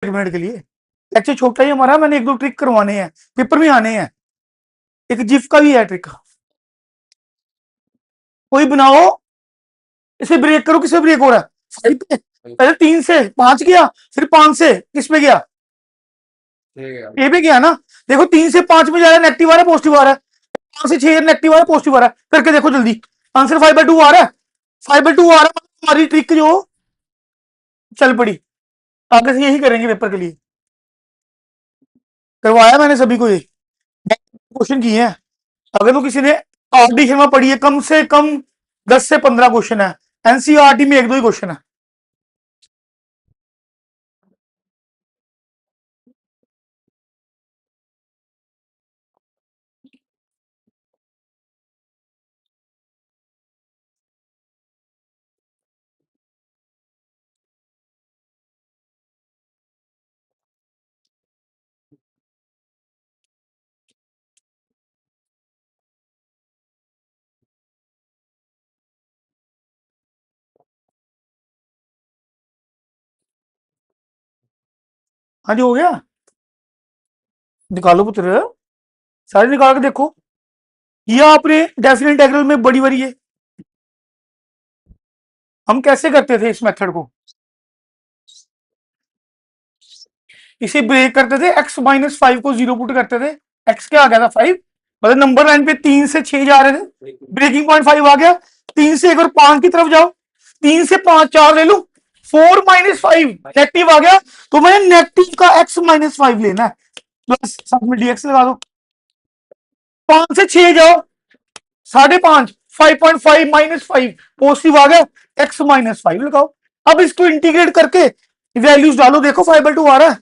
Minute के लिए। Lecture छोटा ही हमारा, मैंने एक दो ट्रिक करवाने हैं, पेपर में आने हैं। एक जिफ का भी है ट्रिक, कोई बनाओ, इसे ब्रेक करो, किसे ब्रेक हो रहा है, 5 पे, पहले 3 से 5 गया, फिर 5 से किस पे गया, ए पे गया ना। देखो 3 से 5 में जा रहा है, नेगेटिव आ रहा है पॉजिटिव आ रहा है, 5 से 6 नेगेटिव आ रहा है पॉजिटिव आ रहा है, करके देखो जल्दी, आंसर 5/2 आ रहा है, 5/2 आ रहा है। हमारी ट्रिक जो चल पड़ी, आगे से यही करेंगे पेपर के लिए, करवाया मैंने सभी को, ये क्वेश्चन किए हैं। अगर तो किसी ने आरडी शर्मा पढ़ी है, कम से कम 10 से 15 क्वेश्चन है, एनसीईआरटी में एक दो ही क्वेश्चन है। हाँ जी, हो गया, निकालो पुत्र, सारे निकाल के देखो। ये आपने डेफिनेट इंटीग्रल में बड़ी बड़ी है, हम कैसे करते थे इस मेथड को, इसे ब्रेक करते थे, x-5 को 0 पुट करते थे, x क्या आ गया था 5, मतलब नंबर लाइन पे 3 से 6 जा रहे थे, ब्रेकिंग पॉइंट 5 आ गया, 3 से एक और 5 की तरफ जाओ, 3 से 5 4 ले लो, 4-5 नेगेटिव आ गया, तो मैंने नेगेटिव का x-5 लेना है, प्लस साथ में dx लगा दो। 5 से 6 जाओ, 5.5, 5.5 - 5 पॉजिटिव आ गया, x-5 लगाओ। अब इसको इंटीग्रेट करके वैल्यूज डालो, देखो 5/2 आ रहा है।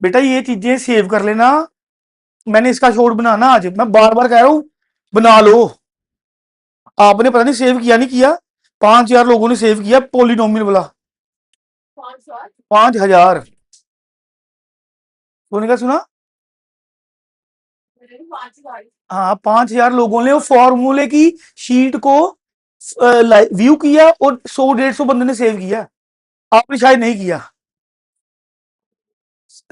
बेटा ये चीजें सेव कर लेना, मैंने इसका शॉर्ट बनाना आज, मैं बार बार कह रहा हूं बना लो। आपने पता नहीं सेव किया नहीं किया, 5,000 लोगों ने सेव किया पॉलिनोमियल वाला, 5,000। तूने क्या सुना? हाँ, 5,000 लोगों ने वो फॉर्मूले की शीट को व्यू किया, और 100-150 बंदे ने सेव किया, आपने शायद नहीं किया।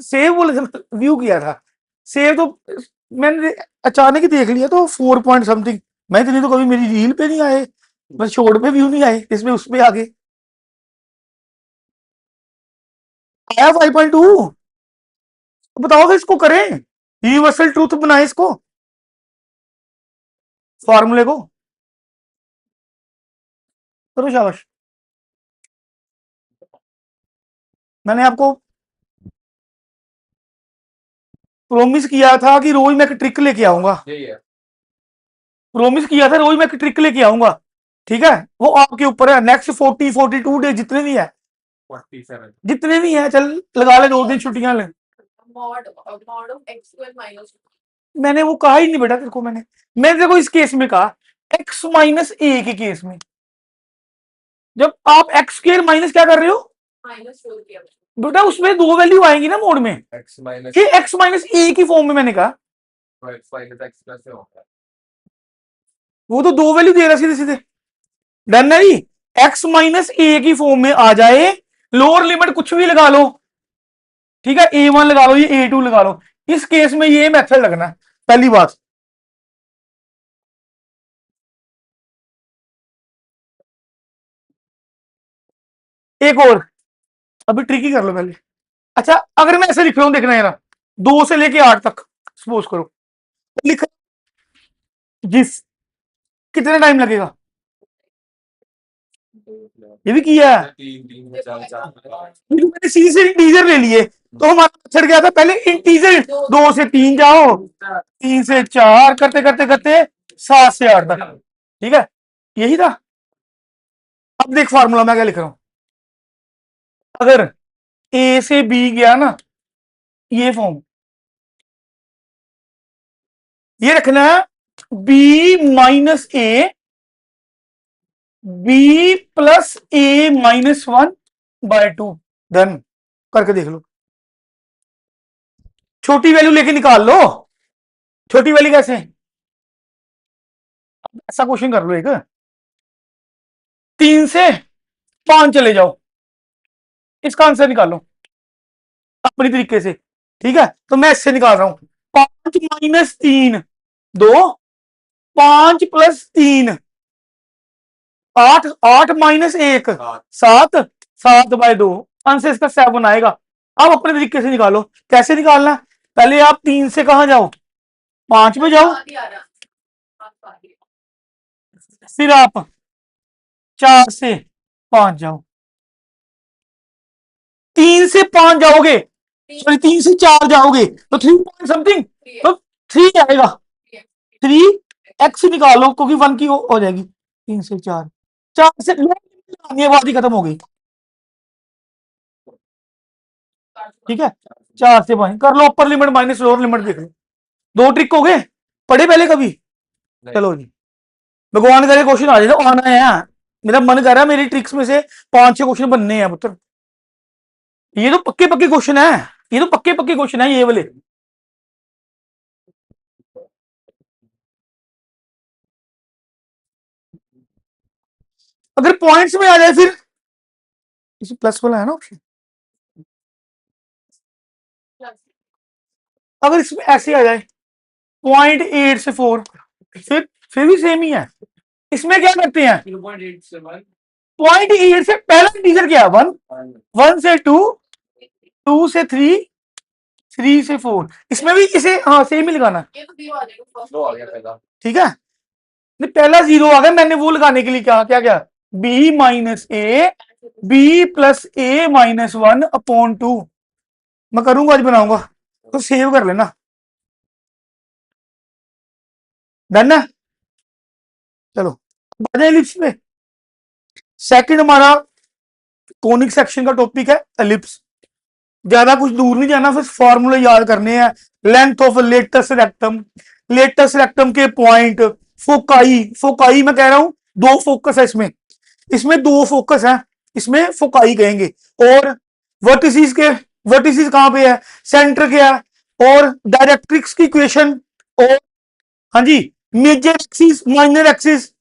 सेव बोले, व्यू किया था, सेव तो मैंने अचानक ही देख लिया, तो 4 पॉइंट समथिंग, मैं इतनी तो कभी मेरी रील पे नहीं आए, बस शॉर्ट पे व्यू नहीं आए, इसमें उस पे आगे आया 5.2। बताओ फिर इसको करें, यूनिवर्सल ट्रूथ बनाए इसको, फॉर्मूले को करो, शाबाश। मैंने आपको प्रोमिस किया था कि रोज मैं एक ट्रिक लेके आऊंगा, प्रोमिस किया था रोज मैं एक ट्रिक लेके आऊंगा, ठीक है, वो आपके ऊपर है। नेक्स्ट 42 डे जितने भी है, 47 जितने भी है, चल लगा ले 2 दिन छुट्टियां ले। मैंने वो कहा ही नहीं बेटा तेरे को, मैंने देखो इस केस में कहा x-a के केस में, जब आप एक्स स्क्र माइनस क्या कर रहे हो, बेटा उसमें 2 वैल्यू आएंगी ना मोड में, ये x-a की फॉर्म में मैंने कहा, वो तो 2 वैल्यू दे रहा सीधे सीधे, डन है जी। x-a की फॉर्म में आ जाए, लोअर लिमिट कुछ भी लगा लो, ठीक है, a1 लगा लो, ये a2 लगा लो, इस केस में ये मेथड लगना है, पहली बात। एक और, अभी ट्रिकी कर लो पहले। अच्छा, अगर मैं ऐसे लिख रहा हूं, देखना है ना, 2 से लेके 8 तक सपोज करो, लिख, जिस कितना टाइम लगेगा, ये भी किया है, मैंने सी से इंटीजर ले लिए, तो हमारा मेथड क्या था, पहले इंटीजर 2 से 3 जाओ, 3 से 4 करते करते करते 7 से 8 तक, ठीक है, यही था। अब देख फार्मूला मैं क्या लिख रहा हूं, अगर ए से बी गया ना, ये फॉर्म, ये रखना है, b-a, b+a-1/2, डन, करके देख लो, छोटी वैल्यू लेके निकाल लो, छोटी वैल्यू कैसे, ऐसा क्वेश्चन कर लो एक, 3 से 5 चले जाओ, इसका आंसर निकालो अपनी तरीके से। ठीक है, तो मैं इससे निकाल रहा हूं 5 - 3 2, 5 + 3 8, 8 - 1 7, 7/2 आंसर इसका 7 आएगा। अब अपने तरीके से निकालो, कैसे निकालना है? पहले आप 3 से कहां जाओ, 5 में जाओ, फिर आप 4 से 5 जाओ, 3 से 5 जाओगे, सॉरी 3 से 4 जाओगे तो 3 पॉइंट समथिंग, तो 3 आएगा। 3 एक्स निकालो क्योंकि 1 की हो जाएगी। 3 से 4, 4 से ये बात ही खत्म हो गई। ठीक है, 4 से 5 कर लो, upper limit minus lower limit देख लो। 2 ट्रिक हो गए, पढ़े पहले कभी? चलो जी, भगवान करे क्वेश्चन आ जाए तो आना है। मेरा मन कर रहा है मेरी ट्रिक्स में से 5-6 क्वेश्चन बनने हैं पुत्र। ये तो पक्के पक्के क्वेश्चन है, ये तो पक्के पक्के क्वेश्चन है ये वाले। अगर पॉइंट्स में आ जाए फिर इस प्लस वाला है ना ऑप्शन, अगर इसमें ऐसे आ जाए 0.8 से 4, फिर भी सेम ही है। इसमें क्या करते हैं, 0.8 से पहला इंटीजर क्या है 1, 1 से 2, 2 से 3, 3 से 4, इसमें भी इसे हाँ सेम ही लगाना। ठीक है, नहीं पहला 0 आ गया, मैंने वो लगाने के लिए क्या क्या क्या b-a, b+a-1/2 मैं करूंगा, आज बनाऊंगा तो सेव कर लेना। डन है, चलो आ जाए एलिप्स पे। सेकंड हमारा कोनिक सेक्शन का टॉपिक है एलिप्स। ज्यादा कुछ दूर नहीं जाना, फिर फॉर्मूले याद करने हैं। Length of latus rectum, latus rectum के पॉइंट, फोकाई, फोकाई मैं कह रहा हूं 2 फोकस है इसमें, इसमें 2 फोकस है, इसमें फोकाई कहेंगे। और वर्टिसिस के, वर्टिसिस कहां पे है, सेंटर के है। और डायरेक्ट्रिक्स की इक्वेशन, और हाँ जी major axis minor axis,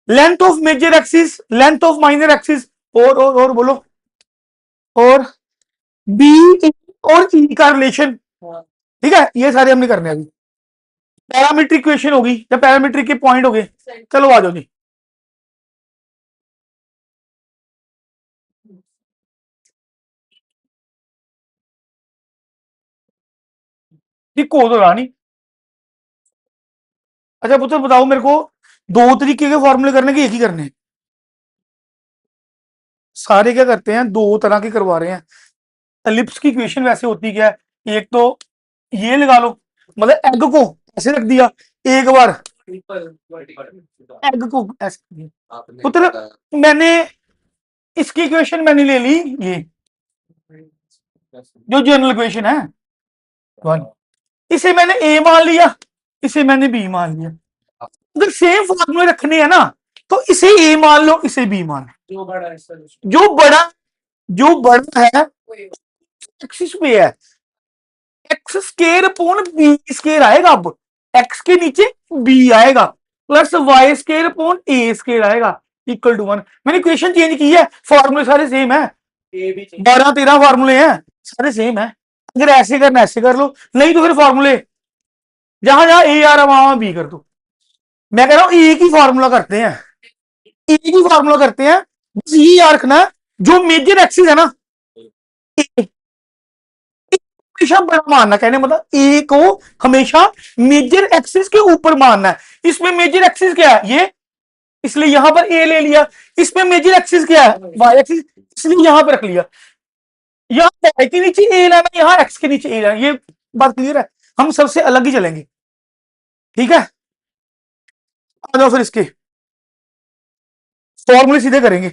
length of major axis, length of minor axis, और बोलो, और बी और ई का रिलेशन। ठीक है, ये सारे हमने करने अभी। पैरामीट्रिक इक्वेशन होगी या पैरामीट्रिक के पॉइंट हो गए। चलो आ जाओ जी, ठीक हो तो रहा नहीं। अच्छा पुत्र बताओ मेरे को, 2 तरीके के फॉर्मूले करने के एक ही करने हैं? सारे क्या करते हैं, 2 तरह के करवा रहे हैं। एलिप्स की इक्वेशन वैसे होती क्या है, एक तो ये लगा लो, मतलब एग को ऐसे रख दिया एक बार, एग को ऐसे रख दिया। पुत्र मैंने इसकी इक्वेशन मैंने ले ली, ये जो जनरल इक्वेशन है 1, इसे मैंने ए मान लिया, इसे मैंने बी मान लिया। अगर सेम फॉर्मूले रखने हैं ना तो इसे ए मान लो, इसे बी मान लो। जो बड़ा है एक्सिस पे है, x square upon b square आएगा। अब एक्स के नीचे बी आएगा, plus y square upon a square आएगा, इक्वल टू 1। मैंने इक्वेशन चेंज की है, फॉर्मूले सारे सेम है, 12-13 फॉर्मूले हैं, सारे सेम है। अगर ऐसे करना ऐसे कर लो, नहीं तो फिर फॉर्मूले जहां जहां ए आ रहा वहां बी कर दो। मैं कह रहा हूं एक ही फॉर्मूला करते हैं, एक ही फॉर्मूला करते हैं, बस ये याद रखना जो मेजर एक्सिस है ना, हमेशा बड़ा मानना, कहने मतलब ए को हमेशा मेजर एक्सिस के ऊपर मानना है। इसमें मेजर एक्सिस क्या है ये, इसलिए यहां पर ए ले लिया। इसमें मेजर एक्सिस क्या है वाई एक्सिस, इसलिए यहां पर रख लिया। यहाँ वाई के नीचे ए लाना, यहाँ एक्स के नीचे ए लाना, ये बात क्लियर है। हम सबसे अलग ही चलेंगे। ठीक है, आ जाओ फिर इसके फॉर्मूले सीधे करेंगे।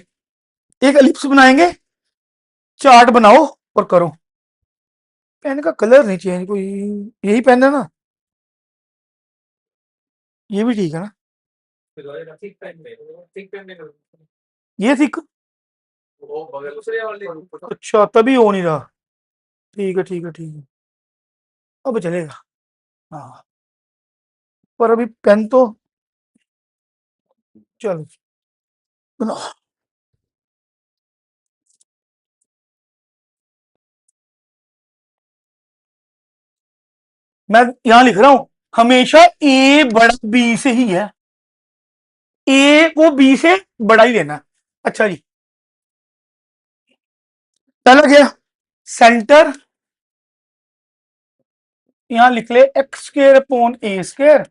एक एलिप्स बनाएंगे, चार्ट बनाओ और करो। पेन का कलर नहीं चेंज, कोई यही पेन है ना, ये भी ठीक है ना, ये थिक, अच्छा तभी हो नहीं रहा। ठीक है ठीक है ठीक है, अब चलेगा। हाँ, पर अभी पेन तो, चलो बनाओ। मैं यहां लिख रहा हूं हमेशा ए बड़ा बी से ही है, ए को बी से बड़ा ही लेना। अच्छा जी, पहला क्या, सेंटर यहां लिख ले x square upon a square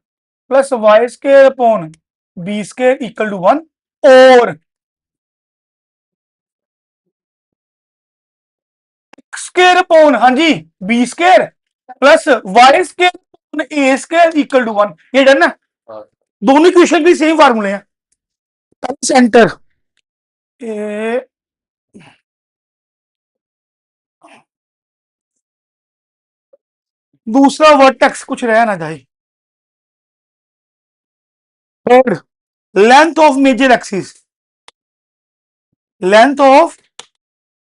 plus y square upon b square equal to 1, और स्क्र अपॉन, हाँ जी, b square plus y square upon a square equal to 1, ये डन है। दोनों इक्वेशन भी सेम फार्मूले हैं। सेंटर ए, दूसरा वर्टेक्स कुछ रह ना जाए। Third, length of major axis, length of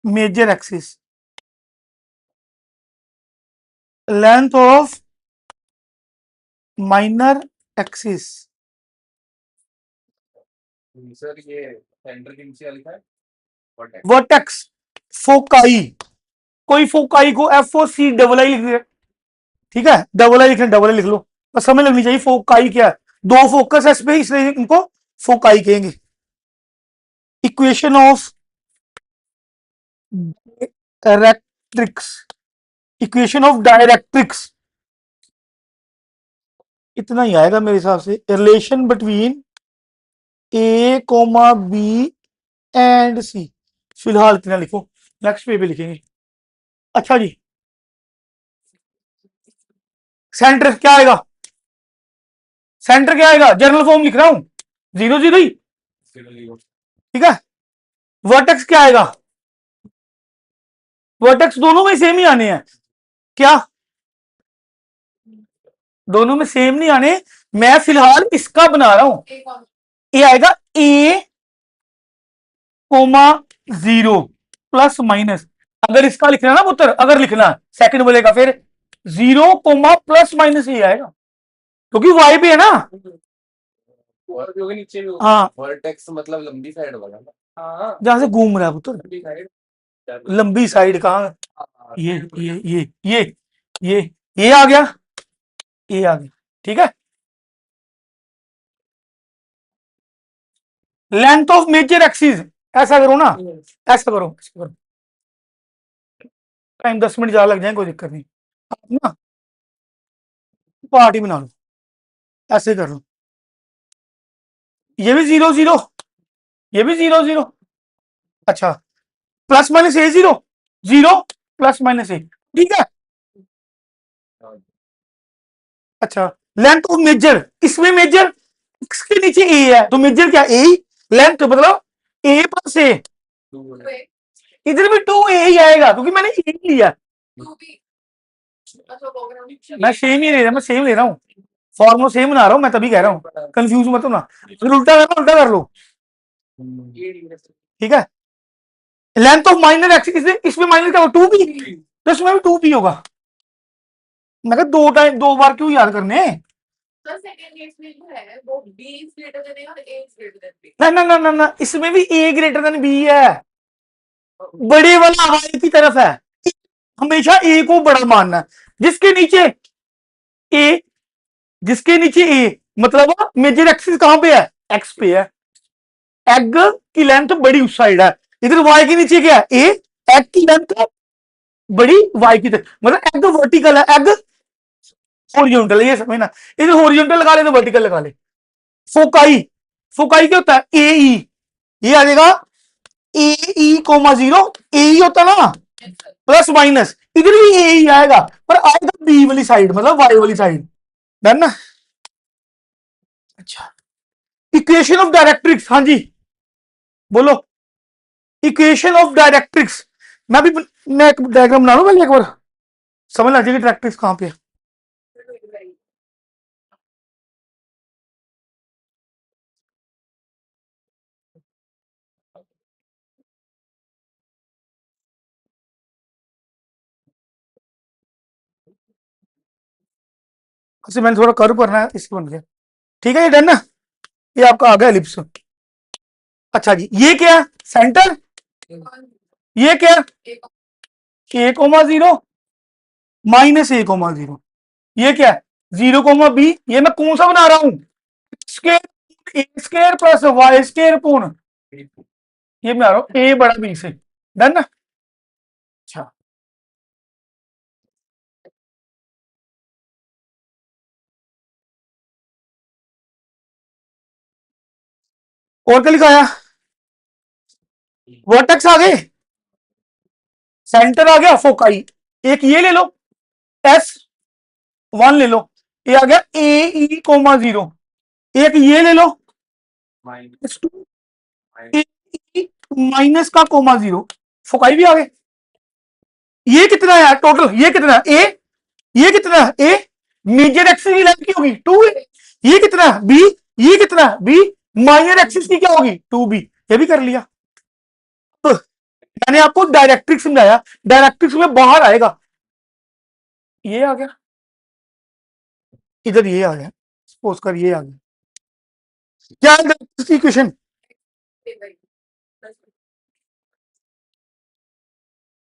major axis, length of minor axis. Sir ये सेंटर के नीचे लिखा है वर्टेक्स, फोकाई, कोई फोकाई को F O C double I लिख दे, ठीक है, डबल आई लिखना, डबल आई लिख लो, बस समझ लगनी चाहिए फोकाई क्या है। दो फोकस है इस पे, इसलिए इनको फोकाई कहेंगे। Equation of directrix, equation of directrix, इतना ही आएगा मेरे हिसाब से। Relation between a comma b and c, फिलहाल इतना लिखो, नेक्स्ट पे भी लिखेंगे। अच्छा जी, सेंटर क्या आएगा, सेंटर क्या आएगा, जनरल फॉर्म लिख रहा हूं, 0 0 ही, ठीक है। वर्टेक्स क्या आएगा, वर्टेक्स दोनों में सेम ही आने हैं क्या, दोनों में सेम नहीं आने, मैं फिलहाल इसका बना रहा हूं। ये आएगा ए कोमा 0 प्लस माइनस, अगर इसका लिखना ना पुत्र, अगर लिखना सेकंड बोलेगा फिर 0 कोमा प्लस माइनस ही आएगा, क्योंकि वाई पे है ना। और भी होगा नीचे भी, हाँ, वर्टेक्स मतलब लंबी साइड वाला ना, हाँ जहां से घूम रहा है पुत्र, लंबी साइड, लंबी साइड कहाँ, हाँ, ये ये आ गया, ये आ गया, ठीक है। लेंथ ऑफ मेजर एक्सिस, ऐसा करो ना, ऐसा करो, ऐसा करो, टाइम 10 मिनट ज्यादा लग जाए कोई दिक्कत नहीं, आप ना पार्टी बना लो, ऐसे कर लो, ये भी 0 0, ये भी 0 0, अच्छा, प्लस माइनस ए 0 0 प्लस माइनस ए, ठीक है। अच्छा, लेंथ ऑफ मेजर, इसमें मेजर एक्स के नीचे ए है तो मेजर क्या ए, लेंथ मतलब ए प्लस ए, इधर भी 2 ए ही आएगा क्योंकि मैंने ए लिया, मैं सेम ही ले रहा, मैं सेम ले रहा हूँ, फॉर्मूला सेम बना रहा हूँ मैं, तभी कह रहा हूँ कंफ्यूज मत हो ना, अगर उल्टा करना उल्टा कर लो, ठीक है। लेंथ ऑफ माइनर एक्सिस, इसमें माइनर क्या होगा 2b, तो इसमें भी 2b होगा। मैं कहा दो टाइम दो बार क्यों याद करने, ना ना ना ना ना, इसमें भी a ग्रेटर देन b है, बड़े वाला y की तरफ है, हमेशा a को बड़ा मानना है, जिसके नीचे a, जिसके नीचे a मतलब मेजर एक्सिस कहां पे है, x पे है, एग की लेंथ बड़ी उस साइड है, इधर y के नीचे क्या है a, एग की लेंथ बड़ी y की तरफ, मतलब एग वर्टिकल है, एग हॉरिजॉन्टल, ये समझना, इधर हॉरिजॉन्टल लगा ले तो वर्टिकल लगा ले। फोकाई, फोकाई क्या होता है ए ई, ये आ जाएगा ए ई कोमा 0, ए ई होता ना प्लस माइनस, इधर भी ए ही आएगा पर आएगा बी वाली साइड, मतलब वाई वाली साइड, डन ना। अच्छा, इक्वेशन ऑफ डायरेक्ट्रिक्स, हाँ जी बोलो, इक्वेशन ऑफ डायरेक्ट्रिक्स, मैं एक डायग्राम बना लूं पहले एक बार, समझ लग जाएगी डायरेक्ट्रिक्स कहां पे है। अच्छा, मैंने थोड़ा कर्व करना है इसके बन गया, ठीक है, ये डन ना, ये आपका आ गया एलिप्स। अच्छा जी, ये क्या है सेंटर, ये क्या है ए कोमा 0 माइनस ए कोमा 0, ये क्या है 0,b, ये मैं कौन सा बना रहा हूं स्केयर ए स्केयर प्लस वाई स्केयर पूर्ण, ये बना रहा हूं ए बड़ा बी से, डन ना। अच्छा और क्या लिखाया, वर्टेक्स आ गए, सेंटर आ गया, फोकाई, एक ये ले लो एस वन ले लो, ये आ गया ए ई कोमा 0, एक ये ले लो माइनस टू माइनस का कोमा 0, फोकाई भी आ गए। ये कितना है टोटल, ये कितना है ए, ये कितना है ए, मेजर एक्सिस की लेंथ की होगी 2 ए, ये कितना है बी, ये कितना है बी, माइनर एक्सिस की क्या होगी 2b, ये भी कर लिया। तो मैंने आपको डायरेक्ट्रिक्स समझाया, डायरेक्ट्रिक्स में बाहर आएगा, ये आ गया, इधर ये आ गया, सपोज कर ये आ गया, क्या है डायरेक्ट्रिक्स की इक्वेशन,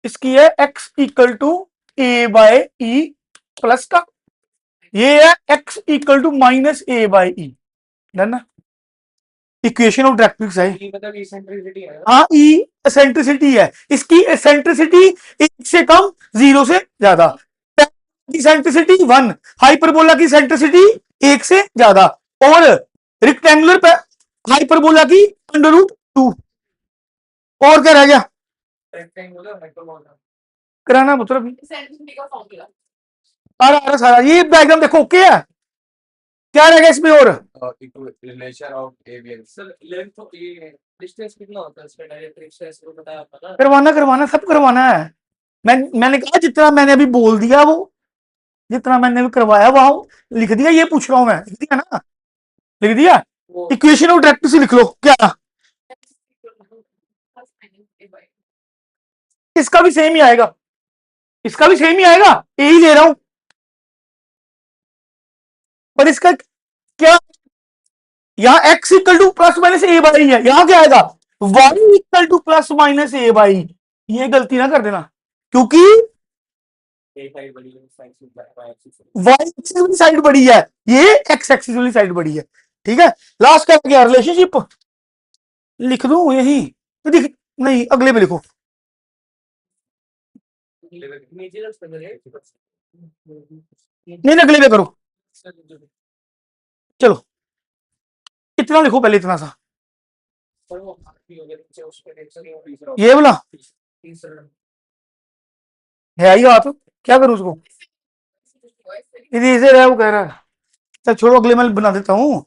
इसकी है x equal to a by e plus का, ये है x equal to minus a by e, done ना। इक्वेशन ऑफ डायरेक्ट्रिक्स है, ये मतलब इसेंट्रिसिटी है। हाँ ई एसेंट्रिसिटी है, इसकी एसेंट्रिसिटी एक से कम 0 से ज्यादा, इसेंट्रिसिटी 1, हाइपरबोला की एसेंट्रिसिटी 1 से ज्यादा, और रेक्टेंगुलर हाइपरबोला की अंडर रूट 2, और क्या रह गया रेक्टेंगुलर हाइपरबोला कराना पुत्र अभी, इसेंट्रिसिटी का फॉर्मूला सारा सारा ये डायग्राम देखो ओके है, क्या रहेगा इसमें और relation of a b sir length तो ये डिस्टेंस कितना होता है इसका डायरेक्ट्रिक्स से इसको बताया आपने ना। करवाना करवाना सब करवाना है, मैंने कहा जितना मैंने अभी बोल दिया वो, जितना मैंने अभी करवाया वहां लिख दिया, ये पूछ रहा हूं मैं, लिख दिया ना, लिख दिया। वो इक्वेशन ऑफ डायरेक्ट्रिक्स लिख लो, क्या इसका भी सेम ही आएगा, इसका भी सेम ही आएगा, ए ही ले रहा हूं, पर इसका क्या, यहाँ x equal two plus minus A by है, यहाँ क्या आएगा y equal two plus minus A by, ये गलती ना कर देना, क्योंकि ए साइड बड़ी है साइड से बाय एक्सिस y एक्सिस वाली साइड बड़ी है, ये x एक्सिस वाली साइड बड़ी है, ठीक है। लास्ट क्या गया रिलेशनशिप, लिख दूं यही तो दिख नहीं, अगले पे लिखो, नीचे रख सकते हैं नहीं अगले पे करो, चलो इतना लिखो पहले, इतना सा ये बोला है ही हाथ, क्या करूं उसको, इधर है वो कह रहा है, चल छोड़ो अगले मैं बना देता हूँ,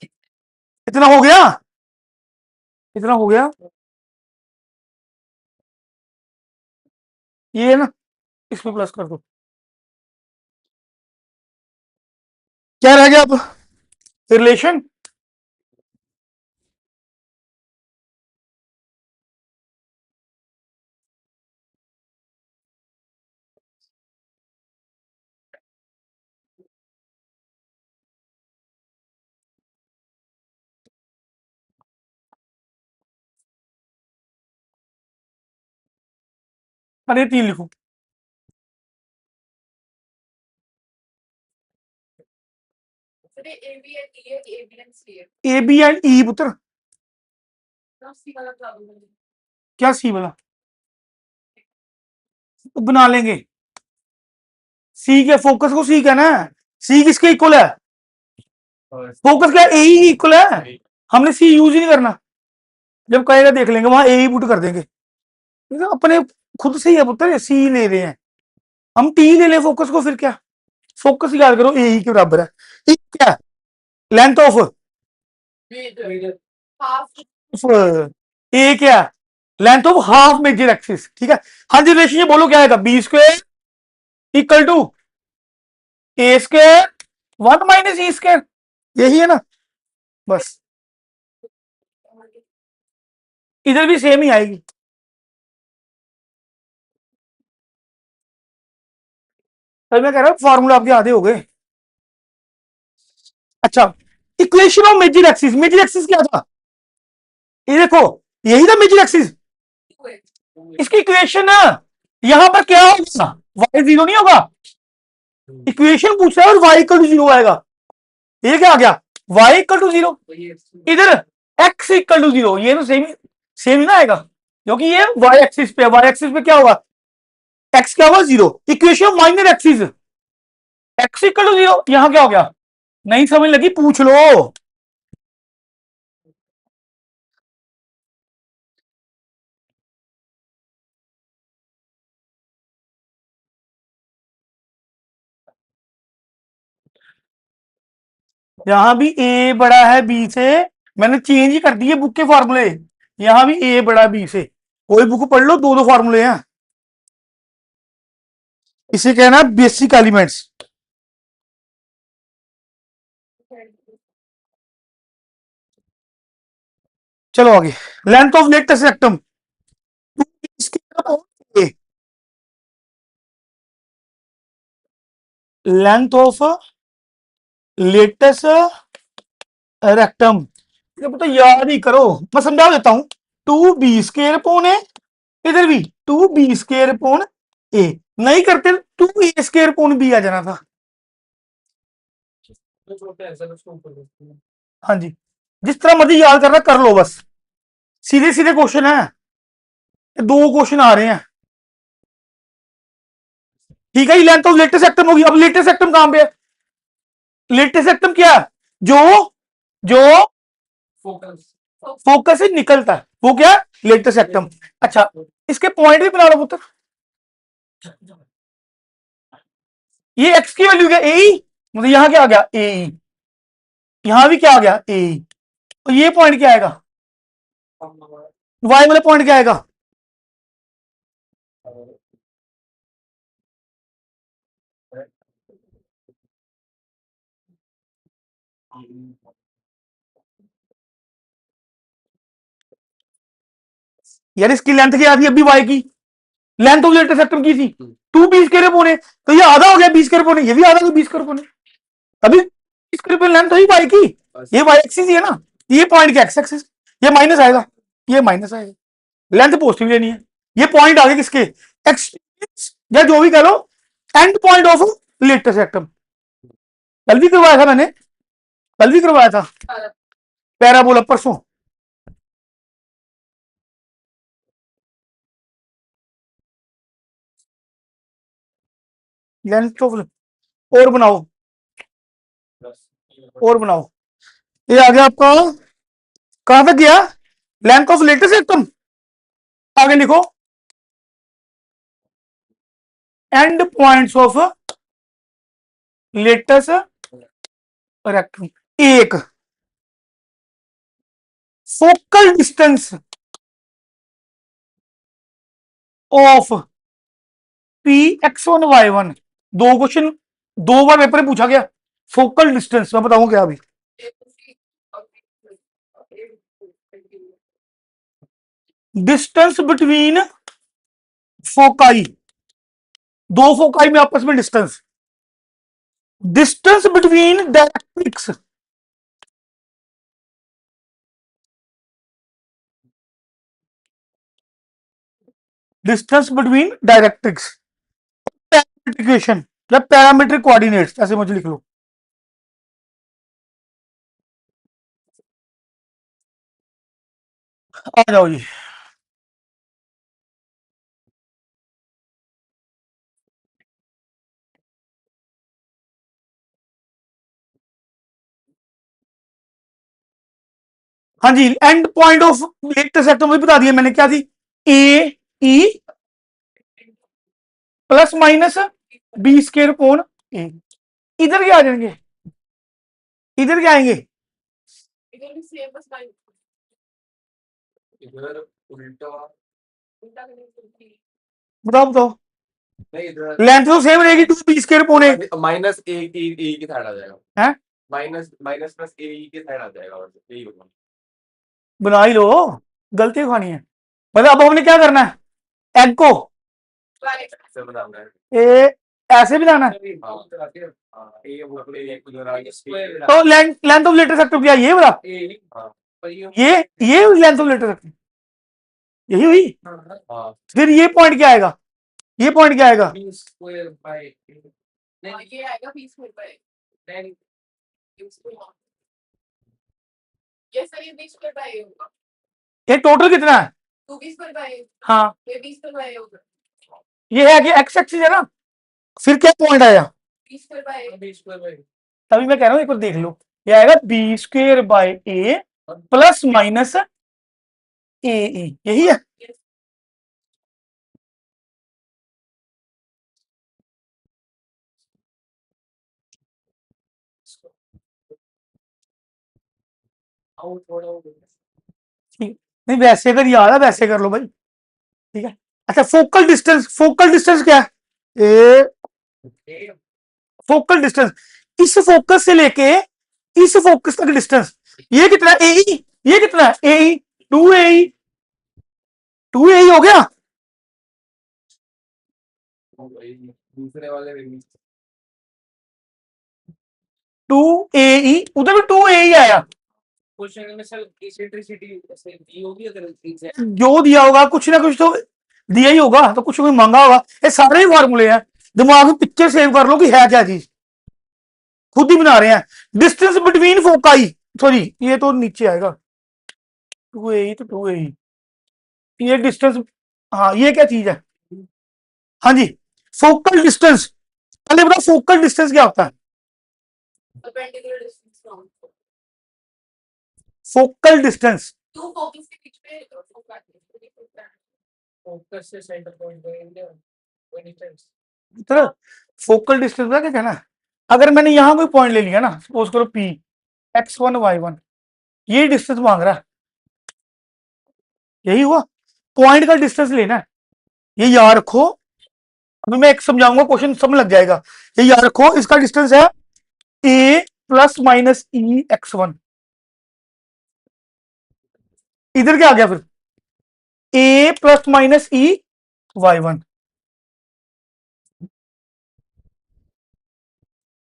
इतना हो गया, इतना हो गया, ये है ना, इसमें प्लस कर दो, क्या रह गया अब रिलेशन, अरे 3 लिखो, ए बी एंड ई है, ए बी एंड सी है, ए बी एंड ई पुत्र, तो सी वाला चालू है, क्या सी वाला तो बना लेंगे, सी के फोकस को सी कहना है, सी किसके इक्वल है, फोकस क्या ए ही इक्वल है, हमने सी यूज ही नहीं करना, जब कहेगा देख लेंगे वहां ए ही पुट कर देंगे, तो अपने खुद से ही है पुत्र, सी ले रहे हैं हम, टी ले लें फोकस को, फिर क्या, फोकस याद करो ए ही के बराबर है, ई क्या लेंथ ऑफ ए क्या length of half major axis, ठीक है। हाँ जी रिलेशनशिप बोलो क्या आएगा, b square equal to a square 1 minus e square, यही है ना, बस इधर भी सेम ही आएगी, तो मैं कह रहा हूं फॉर्मूला आपके आधे हो गए। अच्छा equation of major axis, major axis क्या था, ये देखो यही था मेजर एक्सिस, इसकी इक्वेशन यहां पर क्या होगा, y 0 नहीं होगा, इक्वेशन पूछ रहा है और y इक्वल टू 0 आएगा। ये क्या आ गया, y इक्वल टू 0, तो ये इधर x इक्वल टू 0, ये तो सेम सेम ही ना आएगा, क्योंकि ये y एक्सिस पे है, y एक्सिस पे क्या होगा, x क्या होगा 0, equation minor axis, x equal to 0, यहां क्या हो गया, नहीं समझ लगी पूछ लो। यहां भी a बड़ा है b से, मैंने चेंज ही कर दिए बुक के फॉर्मूले, यहां भी a बड़ा b से, कोई बुक पढ़ लो, दो दो फॉर्मूले हैं, इसे कहना है बेसिक एलिमेंट्स। चलो आगे, length of latus rectum, length of latus rectum, ये पता याद ही करो, मैं समझा देता हूं, 2b² अपॉन ए, इधर भी 2b² अपॉन ए, नहीं करते 2a² अपॉन बी आ जाना था। तो छोटे हैं सर, उसको ऊपर देखते हैं। हाँ जी, जिस तरह मर्जी याद करना कर लो, बस सीधे सीधे क्वेश्चन है, दो क्वेश्चन आ रहे हैं, ठीक है। लेंथ ऑफ लेटेस्ट सेक्टम होगी, अब लेटेस्ट सेक्टम कहां पे है, लेटेस्ट सेक्टम क्या है, जो जो फोकस फोकस से निकलता है वो क्या, लेटेस्ट सेक्टम। अच्छा, इसके पॉइंट भी बना लो पुत्र, ये एक्स की वैल्यू क्या, ए, मतलब यहां क्या आ गया ए, यहां भी क्या आ गया ए, तो ये पॉइंट क्या आएगा, वाई वाला पॉइंट क्या आएगा, यार इसकी लेंथ क्या थी अभी वाई की, लेंथ ऑफ लेटेस्ट सेक्टम की थी 2b² अपॉन ए, तो ये आधा हो गया 20² अपॉन ए, ये भी आधा हो गया 20² अपॉन ए, अभी 20² अपॉन लेंथ हुई वाई की, ये वाई एक्सिस ही है ना, ये पॉइंट क्या एक्स एक्सिस, ये माइनस आएगा, ये माइनस आएगा, लेंथ पॉजिटिव लेनी है, ये पॉइंट आ गए किसके, एक्स या जो भी कह लो, एंड पॉइंट ऑफ लेटेस्ट सेक्टम। कल भी करवाया था मैंने, कल भी करवाया था पैराबोला परसों, लेंथ ऑफ, और बनाओ, और बनाओ, ये आ गया आपका, कहां तक गया, लेंथ ऑफ लेटेस्ट सेक्टम, आगे लिखो and points of latus rectum, एक फोकल डिस्टेंस ऑफ Px1y1, दो क्वेश्चन, दो बार पेपर में पूछा गया, फोकल डिस्टेंस मैं बताऊं क्या अभी, डिस्टेंस बिटवीन फोकाई, दो फोकाई में आपस में distance, distance between directrix, distance between directrix, parametric equation या पैरामीट्रिक कोऑर्डिनेट्स ऐसे मुझे लिख लो, आ जाओ जी। हाँ जी, end point of latus rectum भी बता दिया मैंने, क्या थी, a e plus minus b² upon a, इधर क्या आ जाएंगे, इधर क्या आएंगे, इधर भी सेम बस लाइन इधर उल्टा, उल्टा करने की बताओ बताओ, नहीं इधर लेंथ तो सेम रहेगी 2b² अपॉन ए, माइनस ए की साइड आ जाएगा, है माइनस माइनस प्लस ए की साइड आ जाएगा, और यही होगा। बना ही लो, गलती खानी है, मतलब अब हमने क्या करना है, एग को राइट ऐसे बनाना है। ए ऐसे भी लाना है, हाँ, ये वो ए उधर आ गया, तो लेंथ ऑफ लेटेस्ट सेक्टम क्या ये वाला, ए, हाँ, पर ये लेंथ ऑफ लेटेस्ट सेक्टम यही हुई, हाँ, फिर ये पॉइंट क्या आएगा, ये पॉइंट क्या आएगा, b² by और ये आएगा 20 मिनट पर then ये सर ये 20 पर बाय होगा ये टोटल कितना है? 20 पर बाय हाँ ये 20 पर बाय होगा ये है कि एक्स एक्सिस है ना, फिर क्या पॉइंट आया? 20 पर बाय B square by तभी मैं कह रहा हूँ एक बार देख लो, ये आएगा b square by a plus minus a यही है। out थोड़ा हो ठीक, नहीं वैसे अगर याद है वैसे कर लो भाई, ठीक है। अच्छा फोकल डिस्टेंस क्या है? ए गया फोकल डिस्टेंस, इस फोकस से लेके इस फोकस तक डिस्टेंस, ये कितना है? ए ये कितना है? ए 2 ए 2 ए हो गया। दूसरे वाले में भी 2 ए उधर भी 2 ए आया, क्वेश्चन में सर इलेक्ट्रिसिटी ऐसे दी होगी अगर एग्जैक्ट जो दिया होगा कुछ ना कुछ तो दिया ही होगा, तो कुछ कोई मांगा होगा। ये सारे ही फॉर्मूले हैं, दिमाग में पिक्चर सेव कर लो कि है क्या चीज, खुद ही बना रहे हैं। डिस्टेंस बिटवीन फोकाई, सॉरी ये तो नीचे आएगा 2 ए तो 2 ए, ये डिस्टेंस, हाँ ये क्या चीज है? हाँ जी, फोकल डिस्टेंस, पहले बताओ फोकल डिस्टेंस क्या होता है? Perpendicular distance from focal distance to focus के बीच में फोकस फोकस से सेंटर पॉइंट करेंगे कोई डिस्टेंस तो फोकल डिस्टेंस क्या कहना है? अगर मैंने यहां कोई पॉइंट ले लिया ना, सपोज करो पी x1 y1, ये डिस्टेंस मांग रहा है, यही हुआ, पॉइंट का डिस्टेंस लेना है। ये याद रखो, अभी मैं एक समझाऊंगा क्वेश्चन समझ लग जाएगा। ये याद रखो, इसका डिस्टेंस है a plus minus E x1, इधर क्या आ गया फिर? a plus minus E y1।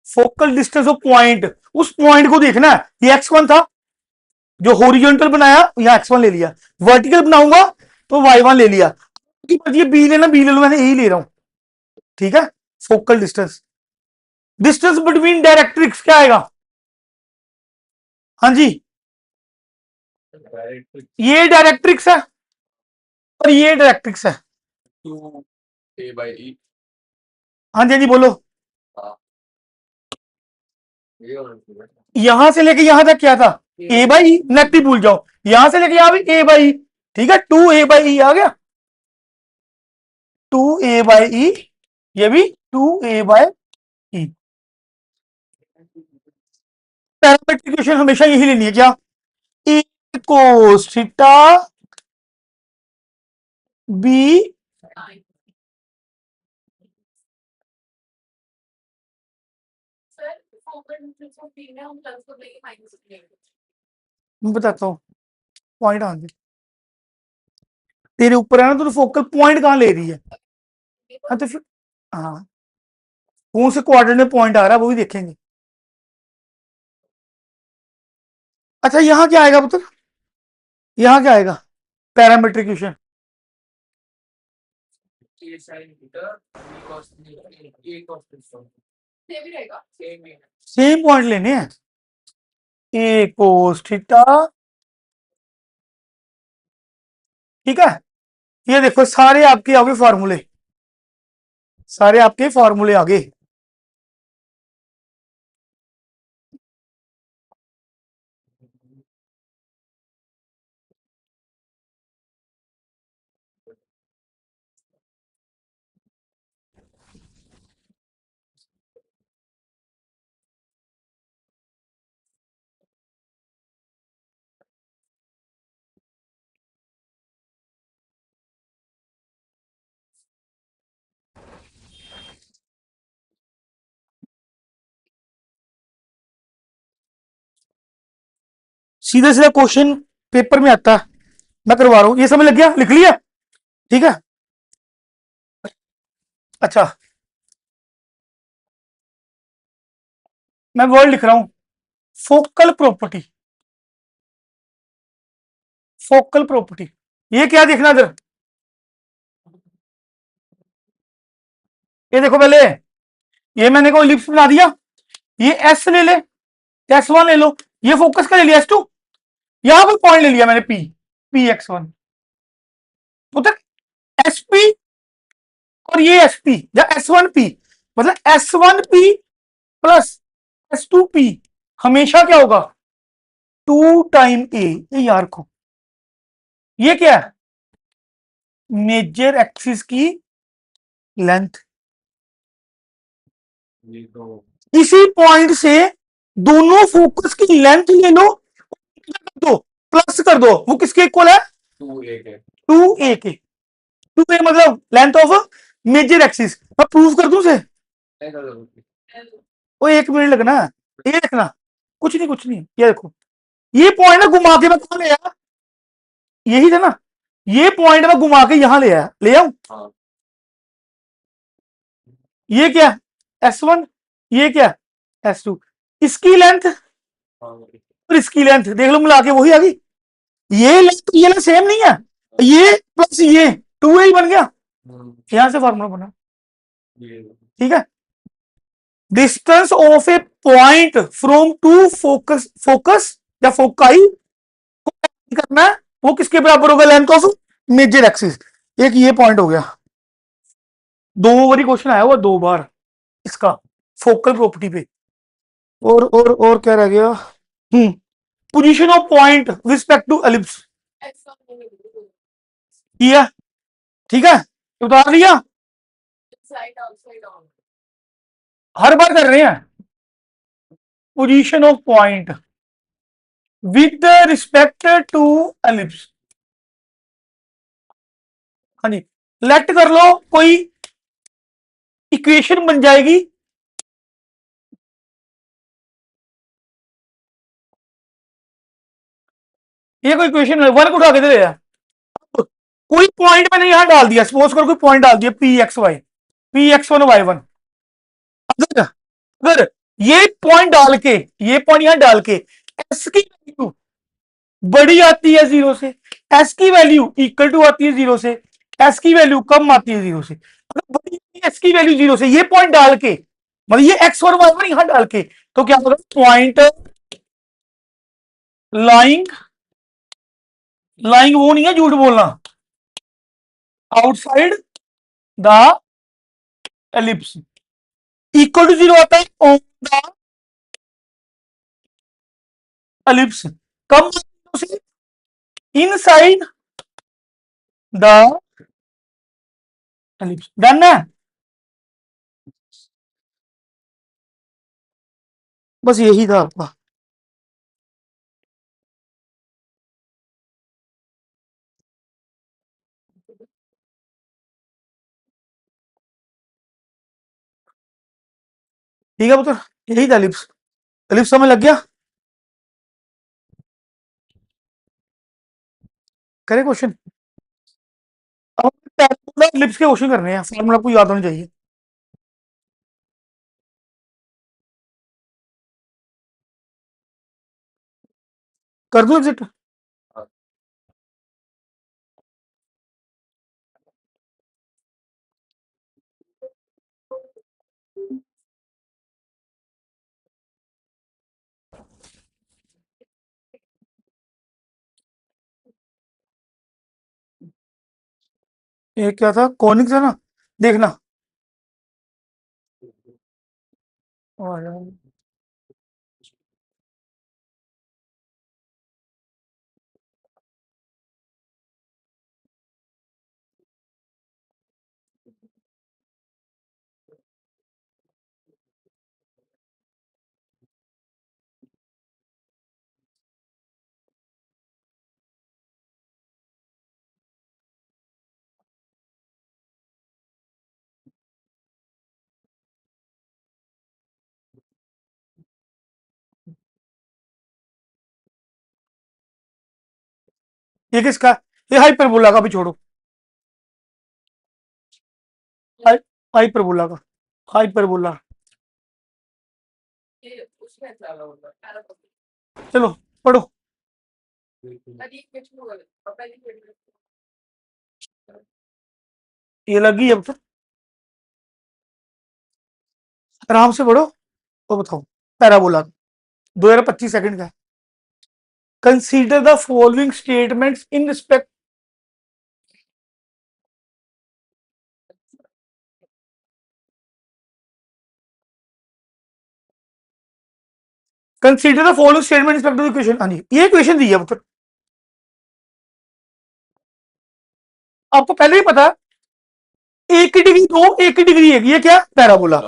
Focal distance of point, उस पॉइंट को देखना है। ये x1 था, जो हॉरिजॉन्टल बनाया यहाँ x1 ले लिया, वर्टिकल बनाऊंगा तो y1 ले लिया, ये बी लेना, बी ले लो, मैंने यही ले रहा हूं, ठीक है। Focal distance, distance between directrix क्या आएगा? हाँ जी, डायरेक्ट ये डायरेक्ट्रिक्स है और ये डायरेक्ट्रिक्स है। 2 a by e हाँ जी, हाँ जी बोलो। ये होना यहां से लेके यहां तक क्या था? ए बाई, नेगेटिव भूल जाओ, यहां से लेके यहां भी ए बाई, ठीक है, 2 a/e आ गया, 2 a/e, ये भी 2 a/e। पैरामेट्रिक इक्वेशन हमेशा यही लेनी है क्या? A cos theta b, sir focus distance of P में हम प्लस को लेके माइनस लेंगे मैं बताता हूँ पॉइंट आगे, तेरे ऊपर है ना, तो फोकल पॉइंट कहाँ ले रही है? हाँ तो फिर, हाँ कौन से क्वाड्रेंट में पॉइंट आ रहा है वो भी देखेंगे। अच्छा यहाँ क्या आएगा पुत्र, यहाँ क्या आएगा? Parametric equation, a sin theta b cos theta a cos theta ये भी रहेगा same है सेम पॉइंट लेने हैं, ए कोस थीटा, ठीक है। ये देखो सारे आपके आगे फार्मूले, सारे आपके फार्मूले आगे। सीधा सीधा क्वेश्चन पेपर में आता है, मैं करवा रहा हूं, ये समझ लग गया, लिख लिया, ठीक है। अच्छा मैं वर्ड लिख रहा हूं, फोकल प्रॉपर्टी, फोकल प्रॉपर्टी, ये क्या देखना इधर, ये देखो पहले, ये मैंने को इलिप्स बना दिया, ये एस ले ले, S1 ले लो, ये फोकस का ले लिया S2, यहां पर पॉइंट ले लिया मैंने पी X1, उधर SP और ये SP या S1P, मतलब S1P प्लस S2P हमेशा क्या होगा 2 टाइम ए, ये यार को, ये क्या है मेजर एक्सिस की लेंथ, ये तो इसी पॉइंट से दोनों फोकस की लेंथ ले लो, दो प्लस कर दो, वो किसके इक्वल है 2 के 2a के, 2a मतलब लेंथ ऑफ मेजर एक्सिस, मैं प्रूव कर दूं से, ऐसा जरूर वो 1 मिनट लगना है, ये देखना, कुछ नहीं, ये देखो, ये पॉइंट है घुमा के मैं कहां ले आया, यही था ना, ये पॉइंट मैं घुमा के यहां ले आया, ले आऊं, हाँ ये क्या S1, ये क्या S2, इसकी लेंथ हाँ और इसकी लेंथ देख लो मिला के वही आ गई, ये लेंथ ये लेंथ सेम नहीं है, ये प्लस ये 2a ही बन गया, यहां से फार्मूला बना, ये ठीक है, distance of a point from to focus या फोकाई करना है, वो किसके बराबर होगा लेंथ ऑफ मेजर एक्सिस, एक ये पॉइंट हो गया, 2 बार क्वेश्चन आया हुआ 2 बार इसका फोकल प्रॉपर्टी पे, और क्या रह गया, position of point respect to ellipse X1 किया, ठीक है, उतार लिया, inside outside on. हर बार कर रहे हैं, position of point with respect to ellipse, हाँ जी, लेट कर लो कोई इक्वेशन बन जाएगी, ये कोई इक्वेशन वर्क उठा के दे रहा, कोई पॉइंट मैंने यहां डाल दिया, सपोज कर कोई पॉइंट डाल दिया P X1 Y1, अगर अगर ये पॉइंट डाल के, ये पॉइंट यहां डाल के एस की वैल्यू बड़ी आती है 0 से, एस की वैल्यू इक्वल टू आती है 0 से, एस की वैल्यू कम आती है 0 से, अगर बड़ी एस की वैल्यू 0 से ये पॉइंट डाल के, मतलब ये X1 Y1 यहां डाल के, तो क्या होगा पॉइंट लाइंग, लाइंग वो नहीं है झूठ बोलना, outside the ellipse equal to 0 आता है ऑन द एलिप्स, कम से इनसाइड द एलिप्स, डन है, बस यही था आपका, ठीक है पुत्र, यही था एलिप्स, एलिप्स समझ लग गया, करे क्वेश्चन, अब एलिप्स के क्वेश्चन करने हैं, फॉर्मूला आपको याद होना चाहिए, कर दो एग्जिट, ये क्या था कॉनिक था ना, देखना, ये किसका, ये हाइपरबोला का भी छोड़ो, हाइपरबोला का, हाइपरबोला, ये उसमें चला होगा पैराबोलिक, चलो पढ़ो, अभी कुछ नहीं होगा पता नहीं ये लगी अब तो, आराम से पढ़ो तो बताओ। पैराबोला 2025 सेकंड का। Consider the following statements in respect consider the following statement respect to the question. हाँ जी, ये क्वेश्चन दिया है पुत्र, आपको पहले ही पता है। एक की डिग्री दो, एक की डिग्री एक, ये क्या पैराबोला।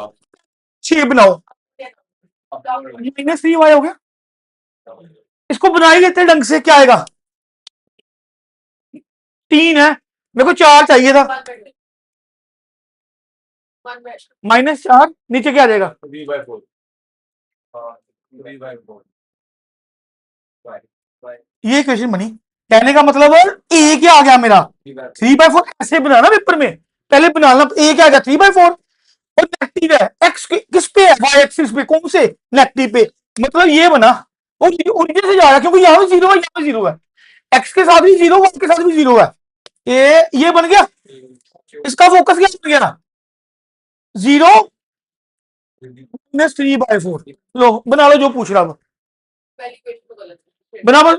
शेप बनाओ, -3 y हो गया। इसको बना ही लेते हैं ढंग से, क्या आएगा 3 है, मेरे को 4 चाहिए था। -4 नीचे क्या आ जाएगा 3/4 3/4 ये क्वेश्चन बनी। कहने का मतलब ए क्या आ गया मेरा 3/4। ऐसे बनाना पेपर में, पहले बनाना ए क्या आ गया 3/4 और नेगेटिव है एक्स किस पे है, वाई एक्सिस पे। कौन से नेगेटिव पे, मतलब ये बना। और ओरिजिन से जा रहा है क्योंकि यहाँ भी 0 है, यहाँ भी 0 है, एक्स के साथ भी 0, वाई के साथ भी 0 है। ये बन गया, इसका फोकस क्या बन गया 0 -3/4। लो बना लो जो पूछ रहा हूं, बराबर।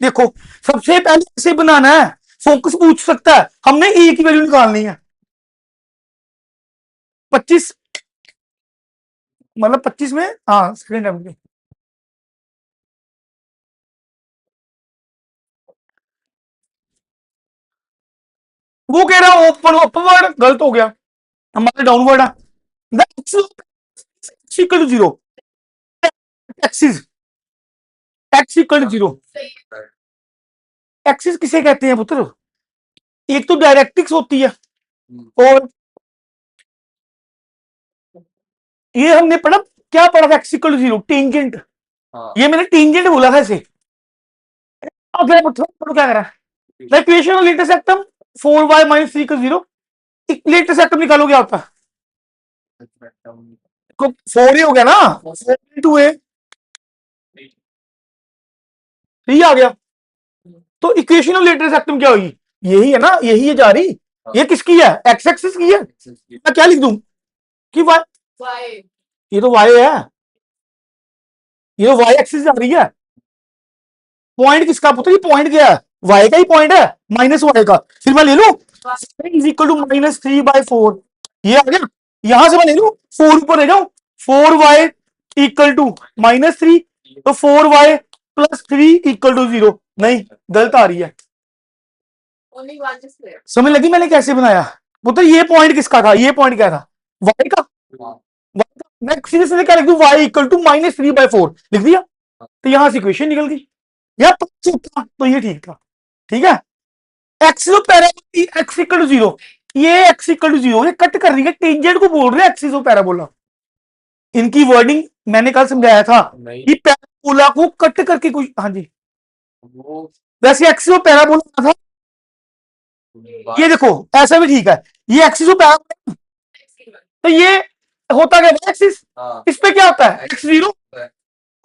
देखो सबसे पहले इसे बनाना है, फोकस पूछ सकता है, हमने ए की वैल्यू निकालनी है 25, मतलब 25 में, हाँ सेकंड टाइम की। वो कह रहा है ओपन अपवर्ड, गलत हो गया, हमारे डाउनवर्ड है। Equal to 0, axis x equal to 0। Axis किसे कहते हैं पुत्र, एक तो डायरेक्ट्रिक्स होती है और ये हमने पढ़ा, क्या पढ़ा था, एक्स इक्वल टू 0 टेंजेंट। ये मैंने टेंजेंट बोला था इसे। अब क्या करा द इक्वेशन ऑफ इंटरसेक्टम 4y - 3 का 0। इंटरसेक्टम निकालो क्या होता है, 4 ही हो गया ना, 4 into a 3 आ गया। तो इक्वेशन ऑफ इंटरसेक्टम क्या होगी, यही है ना, यही है जा रही। ये किसकी है, एक्स एक्सिस की है। मैं क्या लिख दूं कि y, ये तो y है, ये तो y एक्सिस जा रही है। पॉइंट किसका पुत्र, ये पॉइंट क्या है, y का ही पॉइंट है, -y का। फिर मैं ले लूं इज इक्वल टू -3/4। ये आ गया, यहां से मैं ले लूं 4 ऊपर ले जाऊं, 4y इक्वल टू -3, तो 4y + 3 इक्वल टू 0। नहीं, गलत आ रही है। समझ लगी मैंने कैसे बनाया पुत्र। ये पॉइंट किसका था, ये पॉइंट क्या था, y का। मैं सीधे सीधे क्या लिख दूं, y इक्वल टू -3/4 लिख दिया, तो यहां से इक्वेशन निकल गई। या तो ये ठीक था, ठीक है। X parabola, x equal to 0, ये एक्स इक्वल टू 0 ये कट कर रही है, टेंजेंट को बोल रहे हैं एक्सिस ऑफ पैराबोला। इनकी वर्डिंग मैंने कल समझाया था कि पैराबोला को कट करके कुछ, हाँ जी, वैसे एक्सिस ऑफ पैराबोला था। ये देखो ऐसा भी ठीक है, ये एक्सिस ऑफ पैराबोला, तो ये होता क्या एक्सिस, इस पे क्या होता है x0,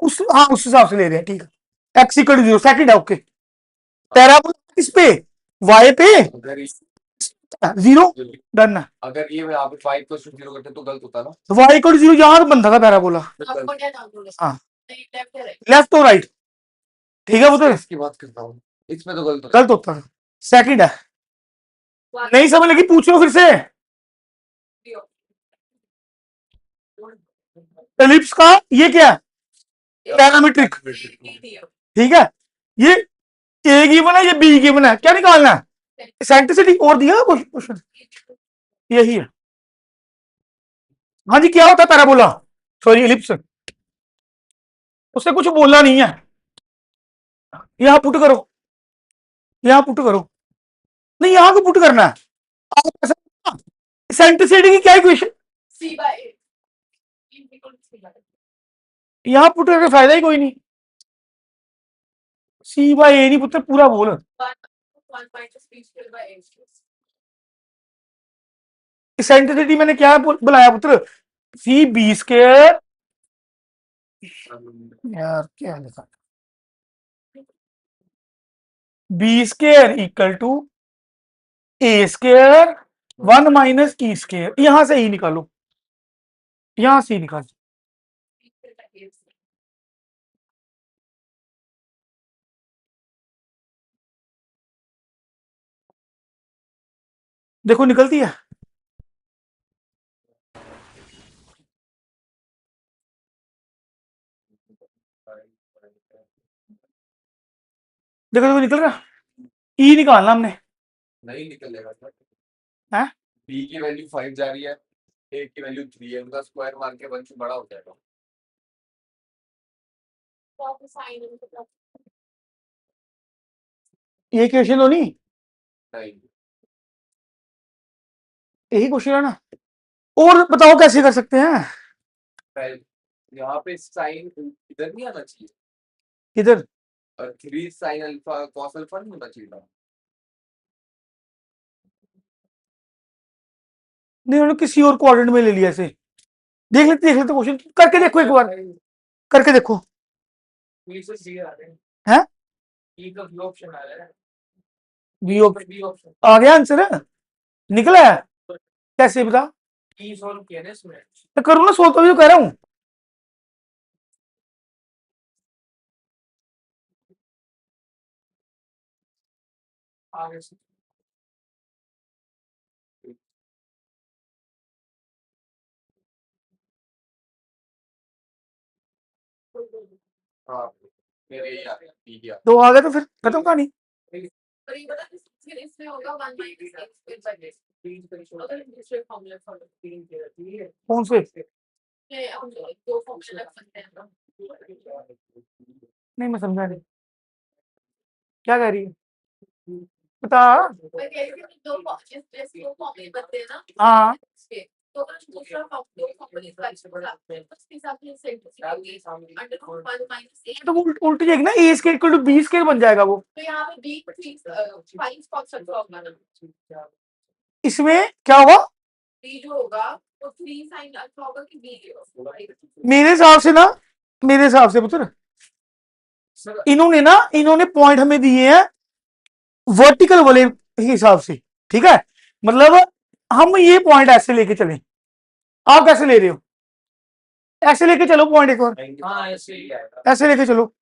उस हाँ उस हिसाब से ले रहे हैं, ठीक है। एक्स इक्वल टू 0 सेकंड है, ओके। पैराबोला किस पे, y पे 0, डन है। अगर ये मैं आप 5 को 0 करते तो गलत होता ना, y इक्वल टू 0 यहां तो बनता था पैराबोला, हाँ लेफ्ट और राइट, ठीक है वो तो इसकी बात करता हूँ, इसमें तो गलत होता गलत होता है। सेकंड है, नहीं समझ लगी पूछ लो फिर से। एलिप्स का ये क्या है, पैरामीट्रिक, ठीक है। ये ए गिवन है, ये बी गिवन है, क्या निकालना है, सेंट्रिसिटी और दिया क्वेश्चन, यही है। हाँ जी, क्या होता है पैराबोला, सॉरी एलिप्स, उससे कुछ बोलना नहीं है। यहां पुट करो, यहां पुट करो, नहीं यहां को पुट करना है। आप ऐसा सेंट्रिसिटी की क्या इक्वेशन, यहां पुट करके फायदा ही कोई नहीं। C/A नहीं पुत्र, पूरा बोल। सेंट्रिसिटी मैंने क्या बुलाया पुत्र, C/B², यार क्या लिखा, B² equal to A² 1 - E², यहां से ही निकालो। यहाँ सी निकाल। देखो निकलती है। देखो देखो निकल रहा। ई निकालना हमने नहीं निकलेगा सर। है। बी की वैल्यू 5 जा रही है, ए की वैल्यू 3 है, उनका स्क्वायर मार के वंश बड़ा हो जाएगा। ये क्वेश्चन तो नहीं, नहीं यही क्वेश्चन है ना। और बताओ कैसे कर सकते हैं। यहाँ पे साइन इधर नहीं आना चाहिए, इधर और 3 साइन अल्फा कॉस अल्फा नहीं होना चाहिए था। नहीं, उन्होंने किसी और क्वाड्रेंट में ले लिया इसे। देख लेते क्वेश्चन करके देखो एक बार, करके देखो। बी से सी आ रहे हैं, है ई का बी ऑप्शन आ रहा है, बी बी ऑप्शन आ गया आंसर है, निकला है। कैसे बता, ई सॉल्व किया ना इसमें। तो करूँ ना सोल्व, तभी तो कह रहा हूँ। आगे से हाँ मेरे ये आ गया बी दिया। तो आ गया तो फिर खत्म कहानी। पर ये बता फिर इसमें होगा 1 minus x square by x अगर दूसरे फॉर्मूला फॉलो कौन से? में हम दो फंक्शन रख सकते हैं ना। नहीं मैं समझा नहीं, क्या कह रही है बता। मैं कह रही थी कि दो फंक्शन जैसे दो फॉर्मूले बनते हैं ना। हाँ इसके तो अगर दूसरा दो फॉर्मूले का उसके हिसाब से सेट होगी अंडर रूट 1 माइनस a। तो वो उल्टी जाएगी ना, a square equal to b square बन जाएगा वो। तो यहाँ पे b 5 कॉस अल्फा होगा ना। इसमें क्या होगा? b जो होगा वो 3 sin अल्फा होगा कि b होगा। मेरे हिसाब से ना, मेरे हिसाब से पुत्र, सर इन्होंने पॉइंट हमें दिए हैं वर्टिकल वाले हिसाब से, ठीक है। मतलब हम ये पॉइंट ऐसे लेके चलें, आप कैसे ले रहे हो? ऐसे लेके चलो पॉइंट एक और, हाँ ऐसे ही आएगा। ऐसे लेके चलो।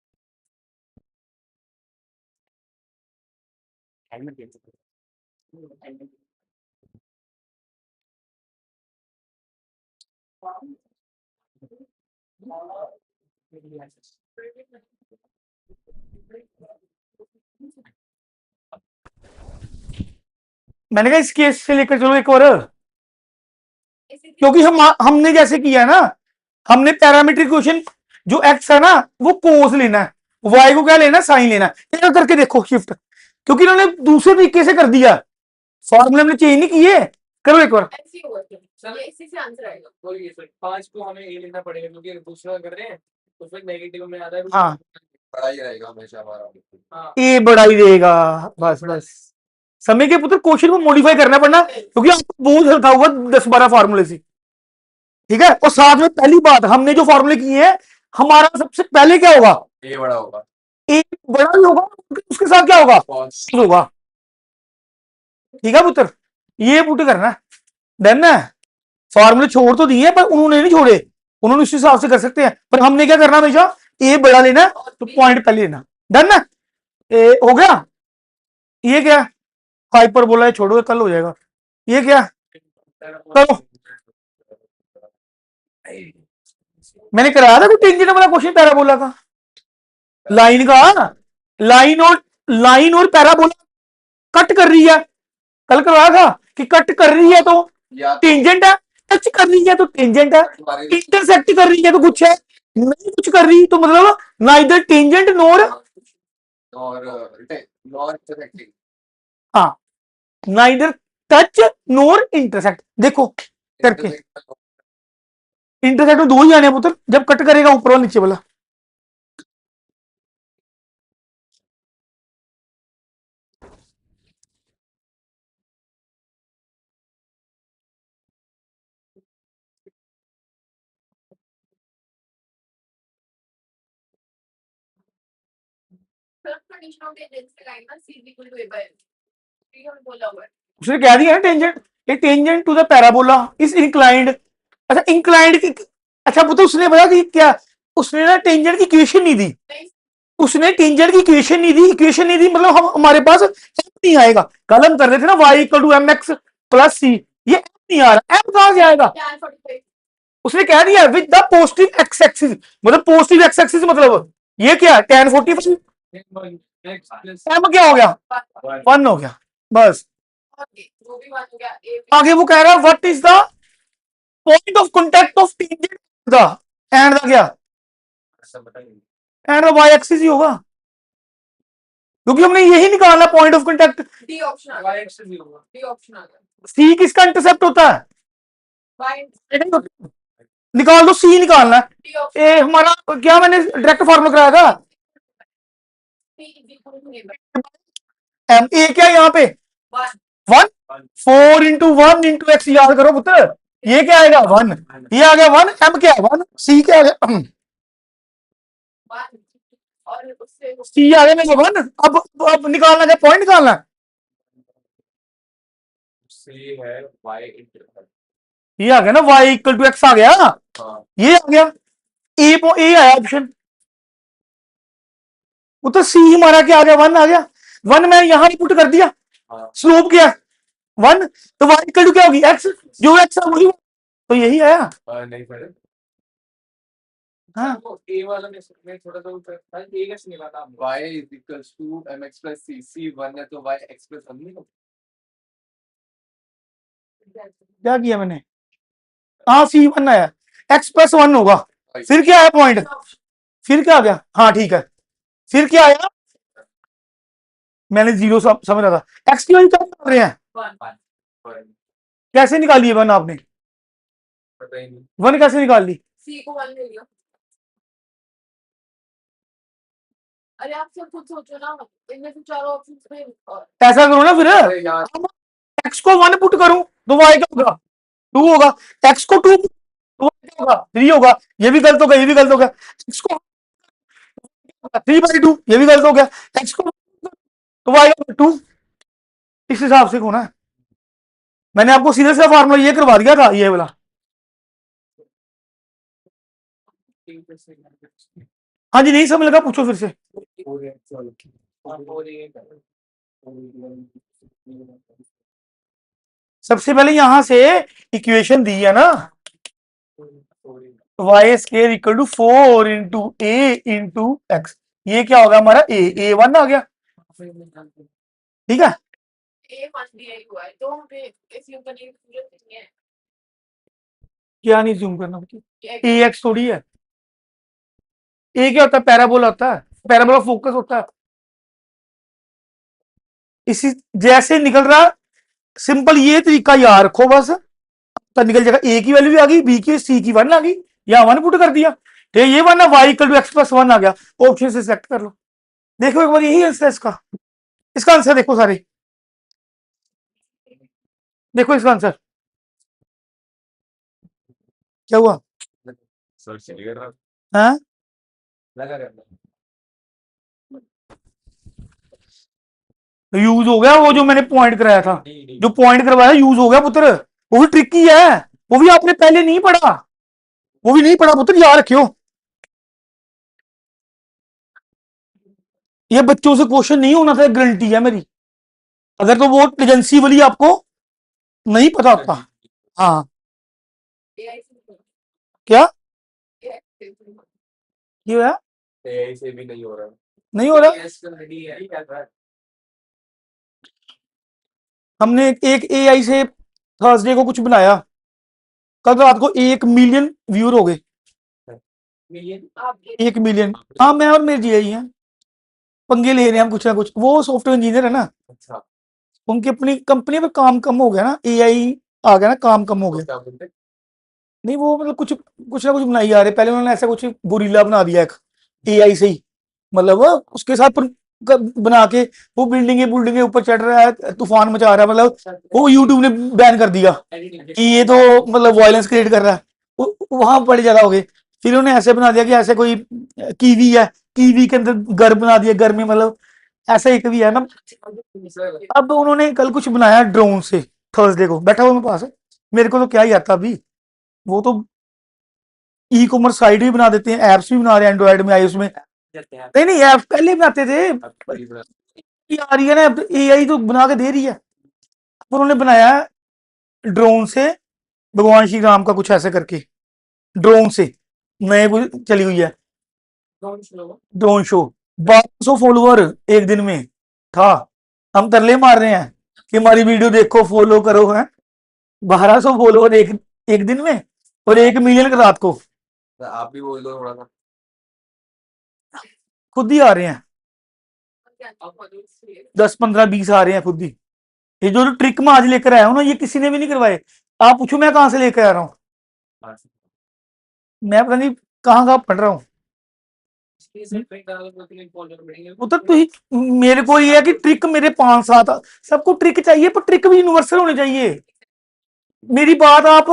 मैंने कहा इस केस से लेकर चलो एक और, क्योंकि हमने जैसे किया ना, हमने पैरामीट्रिक क्वेश्चन जो एक्स है ना वो कोस लेना है, वाई को क्या लेना, साइन लेना है। ये करके देखो शिफ्ट, क्योंकि इन्होंने दूसरे तरीके से कर दिया, फॉर्मूले हमने चेंज नहीं किए। करो एक बार। ऐसे ही होगा ये इसी से आंसर आएगा। कोई ये 5 को हमें ए लेना पड़ेगा क्योंकि दूसरा कर रहे हैं तो फिर नेगेटिव में आता है। हाँ बड़ा ही रहेगा हमेशा हमारा। हाँ ए बड़ा ही रहेगा, बस बस। समय के पुत्र क्वेश्चन को मॉडिफाई करना पड़ना, क्योंकि आपको बोझ हल्का हुआ 10-12 फार्मूले से, ठीक है। और साथ में पहली बात, हमने जो फार्मूले किए हैं, हमारा सबसे पहले क्या होगा, ए बड़ा होगा, ए बड़ा ही होगा, उसके साथ क्या होगा, होगा। ठीक है पुत्र, ये पुट करना डन है। फार्मूले छोड़ तो दिए पर उन्होंने नहीं छोड़े, उन्होंने उस हिसाब से कर सकते हैं, पर हमने क्या करना हमेशा, ए बड़ा लेना तो पॉइंट पहले लेना। डन है, हो गया। ये क्या हाइपर बोला है, छोड़ो कल हो जाएगा। ये क्या, चलो मैंने कराया था कोई टेंजेंट वाला क्वेश्चन पैराबोला का, लाइन का, लाइन और पैराबोला कट कर रही है, कल करवाया था कि कट कर रही है तो टेंजेंट है, टच कर रही है तो टेंजेंट है, इंटरसेक्ट कर रही है तो कुछ है, नहीं कुछ कर रही तो मतलब नाइदर टेंजेंट नोर, और नॉन इंटरसेक्टिंग। हाँ नाइदर टच नोर इंटरसेक्ट। देखो करके, इंटरसेक्ट में दो ही आने हैं पुत्र, जब कट करेगा ऊपर वाला नीचे वाला। कंडीशन ऑफ टेंजेंट से लाइन ना c equal to a by ये हम बोला हुआ है। उसने कह दिया ना tangent, a tangent to the parabola is inclined अच्छा इंक्लाइंड की, अच्छा वो तो उसने बोला कि क्या, उसने ना टेंजेंट की इक्वेशन नहीं दी, नहीं उसने टेंजेंट की इक्वेशन नहीं दी, इक्वेशन नहीं दी मतलब हम हमारे पास एम नहीं आएगा। कल हम कर रहे थे ना y equal to m x plus c, ये एम नहीं आ रहा, एम कहां से आएगा? tan 45 उसने कह दिया with the positive x axis, मतलब पॉजिटिव एक्स एक्सिस मतलब ये क्या tan 45, X plus एम क्या हो गया? 1. 1 हो गया बस। ओके वो भी वन हो गया ए आगे वो कह रहा है what is the point of contact of tangent the, and the क्या, ऐसा बताइए। एंड द वाई एक्सिस ही होगा, क्योंकि हमने यही निकालना point of contact. D option आ गया, Y axis भी होगा। डी ऑप्शन आ गया सी किसका इंटरसेप्ट होता है? बाय निकाल दो, सी निकालना है। डी ऑप्शन ए हमारा क्या, मैंने डायरेक्ट फॉर्मूला कराया था, P is equal to M A क्या है यहाँ पे 1 1, 4 इंटू 1 इंटू एक्स, याद करो पुत्र, ये क्या आएगा 1, ये आ गया 1, एम क्या है 1, सी क्या आ गया 1 और उससे सी आ गया मेरे 1। अब निकालना क्या, पॉइंट निकालना है, C है Y इंटरवल। ये आ गया ना y इक्वल टू एक्स आ गया, हाँ ये आ गया ए आया ऑप्शन, वो तो सी हमारा क्या आ गया 1 आ गया, 1 मैं यहां पुट कर दिया, हाँ स्लोप क्या 1, तो y इक्वल टू क्या होगी एक्स, जो एक्स है वही, तो यही आया। नहीं पड़े। हाँ वो A वाला में थोड़ा सा ऊपर था, A कैसे निकाला आपने? Y is equals to mx plus c, c 1 है तो y x plus 1 नहीं होगा? क्या किया मैंने, हाँ सी 1 आया, एक्स प्लस 1 होगा, फिर क्या है पॉइंट, फिर क्या आ गया, हाँ ठीक है, फिर क्या आया, मैंने जीरो समझ रहा था, एक्स की वैल्यू क्या निकाल रहे हैं, 1 कैसे निकाली है 1 आपने, पता ही नहीं। 1 कैसे निकाल ली, सी को 1 ले लिया अरे आप सब खुद सोचो ना इनमें से चारों ऑप्शंस में और ऐसा करो ना फिर, अरे यार एक्स को 1 पुट करूं तो वाई क्या होगा 2 होगा, एक्स को 2 तो y क्या होगा 3 होगा, ये भी गलत हो गया, ये भी गलत हो गया, एक्स को 3/2 ये भी गलत हो गया, एक्स को तो वाई का 2, इस हिसाब से होना है। मैंने आपको सीधे से फार्मूला ये करवा दिया था ये वाला। हाँ जी नहीं समझ लगा, पूछो फिर से। सबसे पहले यहां से इक्वेशन दी है ना, y square equal to 4 into a into x, ये क्या होगा हमारा ए 1 आ गया, ठीक है। ए 1 दिया ही हुआ है तो हमें एसयूम करने की जरूरत नहीं है क्या नहीं जूम करना, कि ए एक्स थोड़ी है, ए क्या होता है, पैराबोला होता है, पैराबोला फोकस होता है, इसी जैसे निकल रहा, सिंपल ये तरीका याद रखो बस, तो निकल जाएगा, ए की वैल्यू भी आ गई, बी की, सी की 1 आ गई, या 1 पुट कर दिया, तो ये 1 है, y equal to x plus 1 आ गया, ऑप्शन से सिलेक्ट कर लो, देखो एक बार यही आंसर है इसका, इसका आंसर देखो सारे, देखो इसका आंसर क्या हुआ, सर चलिए ना हाँ लगा करना। यूज हो गया वो जो मैंने पॉइंट कराया था, नहीं जो पॉइंट करवाया यूज हो गया पुत्र, वो भी ट्रिकी है, वो भी आपने पहले नहीं पढ़ा, वो भी नहीं पढ़ा पुत्र, याद रखियो, ये बच्चों से क्वेश्चन नहीं होना था, गारंटी है मेरी, अगर तो वो एजेंसी वाली आपको नहीं पता होता। हाँ एआई से क्या एआई से ये हुआ, AI से भी नहीं हो रहा। नहीं हो रहा, AI इसका ready है, क्या कर रहा है? हमने एक एआई से थर्सडे को कुछ बनाया, कल रात को 1 मिलियन व्यूअर हो गए, ये 1 मिलियन, हाँ मैं और मेरे जीआई हैं, पंगे ले रहे हैं हम कुछ ना कुछ, वो सॉफ्टवेयर इंजीनियर है ना, अच्छा उनकी अपनी कंपनी में काम कम हो गया ना, एआई आ गया ना, काम कम हो गया, क्या बोलते हैं? नहीं वो मतलब कुछ कुछ ना कुछ बनाई जा रहे, पहले उन्होंने ऐसा कुछ गोरिल्ला बना दिया एक एआई से ही, मतलब वो उसके साथ बना के वो बिल्डिंग ऊपर चढ़ रहा है, तूफान मचा रहा है, मतलब वो यूट्यूब ने बैन कर दिया कि ये तो मतलब वायलेंस क्रिएट कर रहा है, वहां बड़े ज्यादा हो गए, फिर उन्होंने ऐसे बना दिया कि ऐसे कोई कीवी है, कीवी के अंदर घर बना दिया, घर में मतलब ऐसा एक भी है ना। अब उन्होंने कल कुछ बनाया ड्रोन से, थर्सडे को बैठा हुआ मेरे पास, मेरे को तो क्या ही आता अभी, वो तो ई कॉमर्स साइट भी बना देते हैं, एप्स भी बना रहे हैं एंड्रॉइड में, iOS में। नहीं नहीं, ऐप पहले बनाते थे। ये आ रही है ना, एआई तो बना के दे रही है। उन्होंने बनाया ड्रोन से भगवान श्री राम का कुछ ऐसे करके, ड्रोन से नए कुछ चली हुई है ड्रोन शो। 1200 फॉलोवर एक दिन में था। हम तरले मार रहे हैं कि हमारी वीडियो देखो, फॉलो करो। है 1200 फॉलोवर एक एक दिन में, और 1 मिलियन रात को। आप भी बोल दो थोड़ा सा। खुद ही आ रहे हैं, 10 15 20 आ रहे हैं खुद ही। ये जो ट्रिक मैं आज लेकर आया हूँ ना, ये किसी ने भी नहीं करवाए। आप पूछो मैं कहाँ से लेकर आ रहा हूँ, मैं पता नहीं कहाँ पढ़ रहा हूँ। वो तो ही मेरे को ये है कि ट्रिक मेरे 5 7 सबको ट्रिक चाहिए, पर ट्रिक भी यूनिवर्सल होनी चाहिए। मेरी बात आप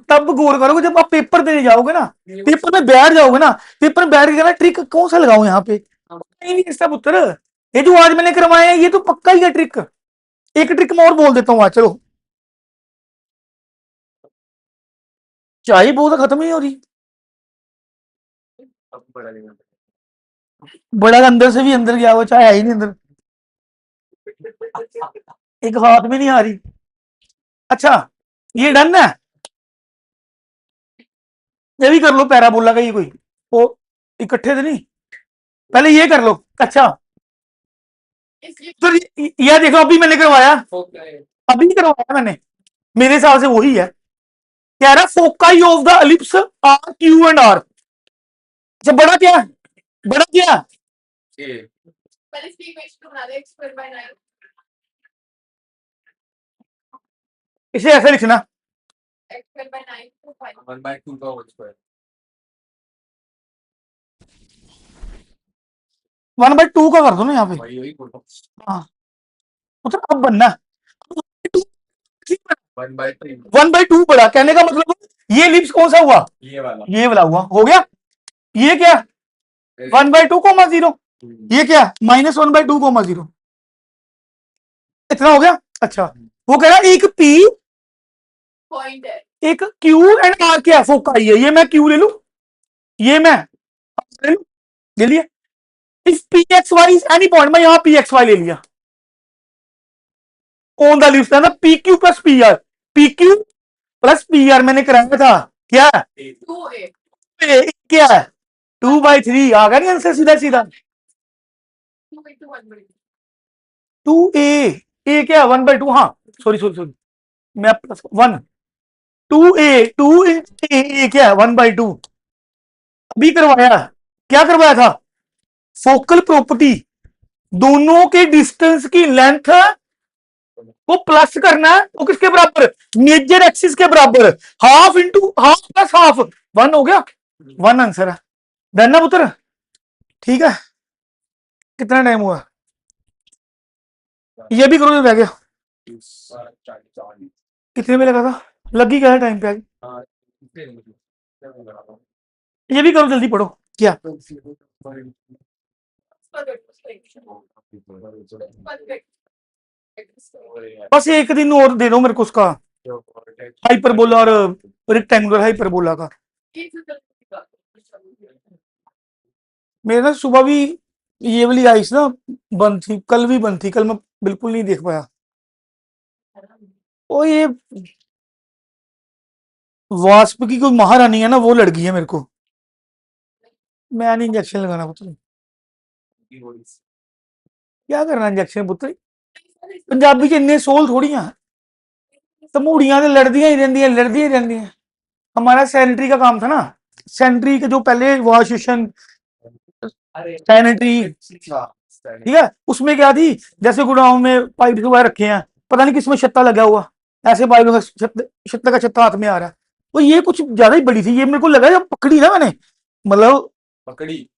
तब गौर करोगे जब आप पेपर देने जाओगे ना, पेपर में बैठ जाओगे ना, पेपर में बैठ के ना ट्रिक कौन सा लगाऊं यहाँ पे, नहीं इसका पुत्र। ये जो आज मैंने करवाए हैं ये तो पक्का ही है ट्रिक। एक ट्रिक मैं और बोल देता हूँ आज, चलो। चाय बहुत खत्म ही हो रही, बड़ा अंदर से भी अंदर गया हुआ, चाय है ही नहीं अंदर, एक हाथ में नहीं आ रही। अच्छा ये डन है, ये भी कर लो पैराबोला का, ये कोई वो इकट्ठे तो नहीं, पहले ये कर लो। अच्छा तो ये देखो, अभी मैंने करवाया, अभी करवाया मैंने, मेरे हिसाब से वही है। कह रहा foci of the ellipse are Q and R. अच्छा बड़ा क्या है, बड़ा क्या है? पहले इसकी इक्वेशन बना दे, x square by 9 इसे ऐसे लिखना, x square by 9 to 5 1/2 का होल स्क्वायर। 1/2 का कर दो ना यहाँ पे। वही बोल रहा हूँ। हाँ मतलब अब बनना 1/3 1/2 बड़ा, कहने का मतलब ये लिप्स कौन सा हुआ, ये वाला। ये वाला हुआ, हो गया। ये क्या 1/2, 0, ये क्या -1/2, 0, इतना हो गया। अच्छा वो कह रहा है एक पी पॉइंट है, एक क्यू एंड आर क्या है, फोकाई है। ये मैं क्यू ले लू, ये मैं ले लू, ले लिया। If P x y is any point, मैं यहां पी एक्स वाई ले लिया ऑन द लिस्ट है ना, P Q plus P R, P Q plus P R मैंने कराया था। क्या 2a क्या है 2/3 आ गया नहीं आंसर, सीधा सीधा 2 into 1/2 2a क्या 1/2, हाँ सॉरी सॉरी सॉरी, मैं प्लस 1 2a 2 ए क्या है 1/2। अभी करवाया, क्या करवाया था, फोकल प्रॉपर्टी, दोनों के डिस्टेंस की लेंथ को प्लस करना है, वो किसके बराबर, मेजर एक्सिस के बराबर, half into half plus half 1 हो गया, 1 आंसर है। डन ना पुत्र, ठीक है। कितना टाइम हुआ, ये भी करो जो रह गया। कितने में लगा था, लगी क्या है टाइम पे आगे, ये भी करो जल्दी पढ़ो। क्या बस एक दिन और दे दो मेरे को उसका, हाइपरबोला और रेक्टेंगुलर हाइपरबोला का। मेरे ना सुबह भी ये वाली आइस ना बंद थी, कल भी बंद थी, कल मैं बिल्कुल नहीं देख पाया। ओ ये वास्प की कोई महारानी है ना, वो लड़की है मेरे को, मैं नहीं इंजेक्शन लगाना पुत्र, क्या करना इंजेक्शन पुत्र, पंजाबी च इन्ने सोल थोड़ी हैं, तमूड़ियां तो लड़दियां ही रहंदियां। हमारा सैनिटरी का काम था ना, सैनिटरी के जो पहले वॉश स्टेशन सैनिटरी, ठीक है, उसमें क्या थी, जैसे गुड़ाउन में पाइप वगैरह रखे हैं, पता नहीं किसमें छत्ता लगा हुआ, ऐसे पाइप का छत्ता का छत्ता हाथ में आ रहा है। तो ये कुछ ज्यादा ही बड़ी थी, ये मेरे को लगा जब पकड़ी ना मैंने, मतलब पकड़ी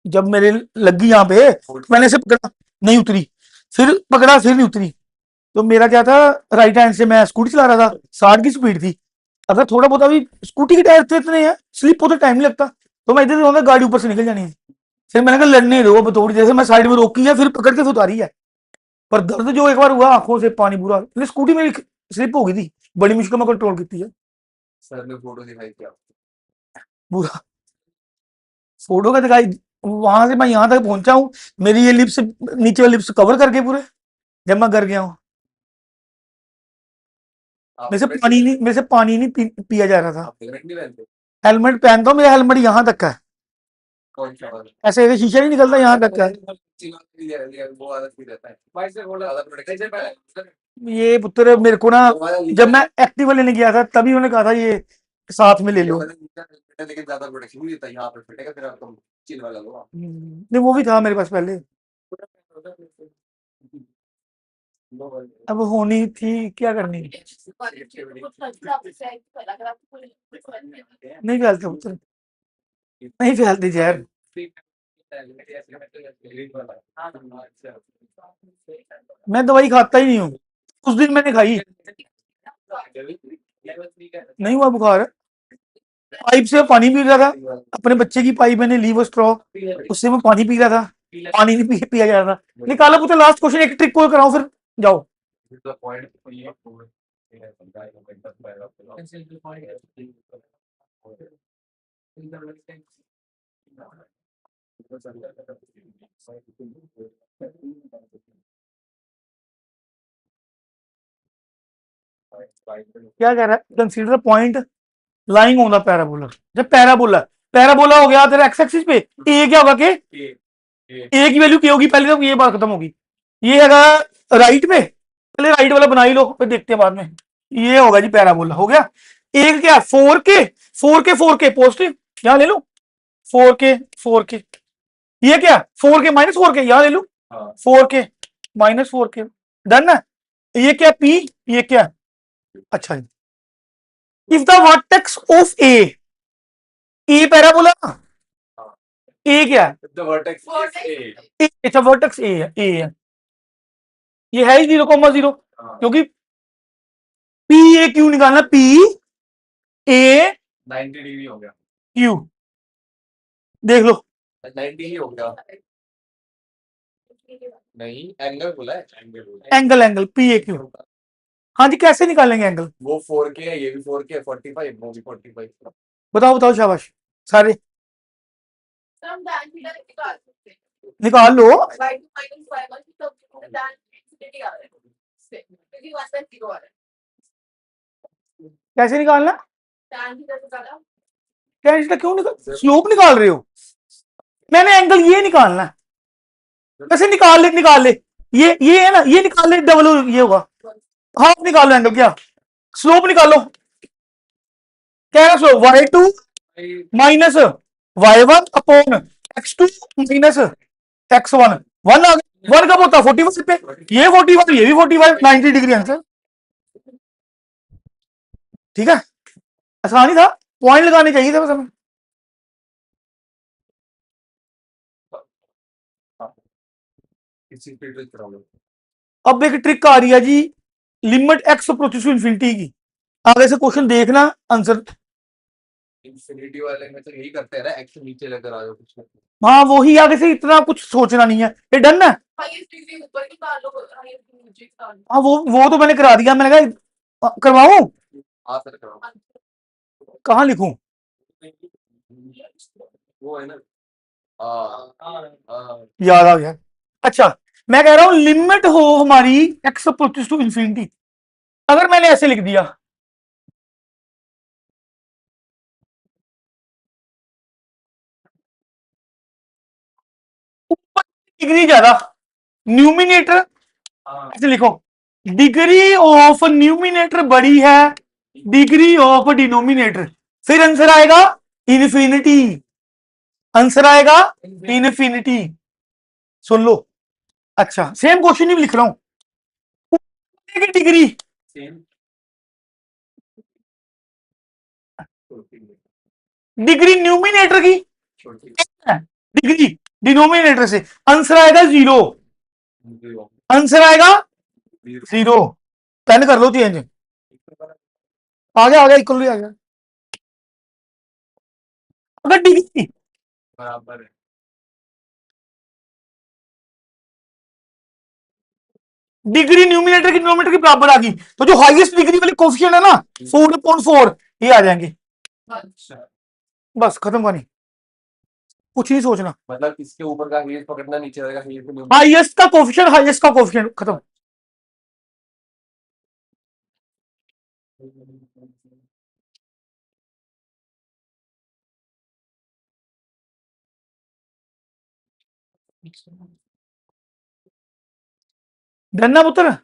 जब मेरे लगी यहाँ पे, मैंने से पकड़ा, नहीं उतरी, फिर पकड़ा, फिर नहीं उतरी। तो मेरा क्या था, राइट हैंड से मैं स्कूटी चला रहा था, 60 की स्पीड थी। अगर थोड़ा बहुत अभी स्कूटी के टायर तो इतने हैं, स्लिप होते टाइम नहीं लगता, तो मैं इधर से गाड़ी ऊपर से निकल जानी है। फिर मैंने कहा लड़ने दो अब थोड़ी, जैसे मैं साइड में रोकी है, फिर पकड़ के उतारी है। पर दर्द जो एक बार हुआ, आंखों से पानी पूरा, स्कूटी मेरी स्लिप हो गई थी, बड़ी मुश्किल में कंट्रोल की है। सर ने फोटो दिखाई क्या? पूरा फोटो का दिखाई, वहां से मैं यहाँ तक पहुंचा हूँ, मेरी ये लिप्स नीचे वाली लिप्स कवर करके पूरे, जब मैं कर गया हूँ। आप मेरे से पानी नहीं पिया जा रहा था। आप हेलमेट नहीं पहनते? हेलमेट पहनता हूँ, मेरा हेलमेट यहाँ तक का है, कौन सा वाला? ऐसे ऐसे शीशा नहीं निकलता, यहाँ तक का है। वो आदत भी रहता है भाई से बोला आदत प्रोटेक्शन से पहले ये पुत्र मेरे को ना, जब मैं एक्टिवा लेने गया था तभी उन्होंने कहा था ये साथ में ले लो। लेकिन ज्यादा प्रोटेक्शन नहीं देता, यहाँ पे फटेगा फिर आपको चिल वाला लो। नहीं वो भी था मेरे पास पहले, अब होनी थी, क्या करनी। नहीं फैलते पुत्र, नहीं फैलते जहर। मैं दवाई खाता ही नहीं हूँ, उस दिन मैंने खाई, नहीं हुआ बुखार। पाइप से पानी पी रहा था, अपने बच्चे की पाइप मैंने ली वो स्ट्रॉ, उससे मैं पानी पी रहा था, पानी नहीं पिया जा रहा था। निकाला पुत्र, लास्ट क्वेश्चन, एक ट्रिक को कराऊं फिर जाओ। क्या कह रहा है, consider point lying on the parabola. जब पैराबोला, पैराबोला हो गया तेरा एक्स एक्सिस पे, ए क्या होगा के, ए की वैल्यू क्या होगी, पहले तो ये बात खत्म होगी। ये हैगा राइट में, पहले राइट वाला बना ही लो, फिर देखते हैं बाद में। ये होगा जी पैराबोला, हो गया। एक क्या, 4K, 4K पॉजिटिव, यहां ले लो, 4K, ये क्या 4K माइनस 4K, यहां ले लो, 4K माइनस 4K, डन है। ये क्या पी, ये क्या, अच्छा जी। If the vertex of a parabola, A क्या है, The vertex is A. अच्छा वर्टेक्स ए है, ए है, ये है ही 0,0, क्योंकि पी ए क्यू निकालना, पी ए 90 डिग्री हो गया, क्यू, देख लो 90 ही हो गया। नहीं एंगल बोला है, एंगल पी ए क्यू। हाँ जी, कैसे निकालेंगे एंगल, वो 4K है, ये भी 4K है, 45 वो भी 45। बताओ शाबाश सारे हम tan थीटा निकाल सकते हैं। निकाल लो। y2 minus y1 की सब tan infinity आ रहा है इससे, क्योंकि 1 by 0 आ रहा है। कैसे निकालना, tan थीटा निकाला, क्या इसका क्यों निकाल, स्लोप निकाल रहे हो, मैंने एंगल ये निकालना है, कैसे निकाल ले, ये है ना, ये निकाल ले, डबल ये होगा, हाफ निकालो एंगल, क्या स्लोप निकालो, क्या है slope, y2 minus y1 upon x2 minus x1, 1 आ गया, 1 कब होता है 45 पे, ये 45, ये भी 45, 90 डिग्री आंसर, ठीक है, आसानी था, पॉइंट लगाने चाहिए थे बस हमें। इसी पे ट्रिक कराऊंगा। अब एक ट्रिक आ रही है जी, limit x approaches to infinity की, आगे से क्वेश्चन देखना, आंसर इंफिनिटी वाले में तो यही करते हैं ना, एक्स नीचे लेकर आ जाओ कुछ। हाँ वही, आगे से इतना कुछ सोचना नहीं है, ये डन है। हाईएस्ट डिग्री ऊपर निकाल लो, हाईएस्ट डिग्री नीचे निकाल लो। हाँ वो तो मैंने करा दिया, मैंने कहा करवाऊं, हाँ सर कराओ। कहाँ लिखूं, वो है ना, याद आ गया। अच्छा मैं कह रहा हूं लिमिट हो हमारी x अप्रोचेस टू इंफिनिटी, अगर मैंने ऐसे लिख दिया, ऊपर डिग्री ज्यादा, न्यूमिनेटर ऐसे लिखो, डिग्री ऑफ न्यूमिनेटर बड़ी है डिग्री ऑफ डिनोमिनेटर, फिर आंसर आएगा इनफिनिटी, आंसर आएगा इनफिनिटी, सुन लो। अच्छा सेम क्वेश्चन ही लिख रहा हूं, डिग्री डिग्री न्यूमिनेटर की, डिग्री डिनोमिनेटर से, आंसर आएगा 0, आंसर आएगा 0, पेन कर लो चेंज, आ गया इक्वल आ गया। अगर डिग्री बराबर है, डिग्री न्यूमिनेटर की डिनोमिनेटर की बराबर आ गई, तो जो हाईएस्ट डिग्री वाली कोफिशिएंट है ना 4/4, ये आ जाएंगे, अच्छा बस खत्म कहानी, कुछ नहीं सोचना। मतलब इसके ऊपर का हेज पकड़ना, नीचे वाले का हेज नहीं हाईएस्ट का कोफिशिएंट, हाईएस्ट का कोफिशिएंट, खत्म। डन ना पुत्र।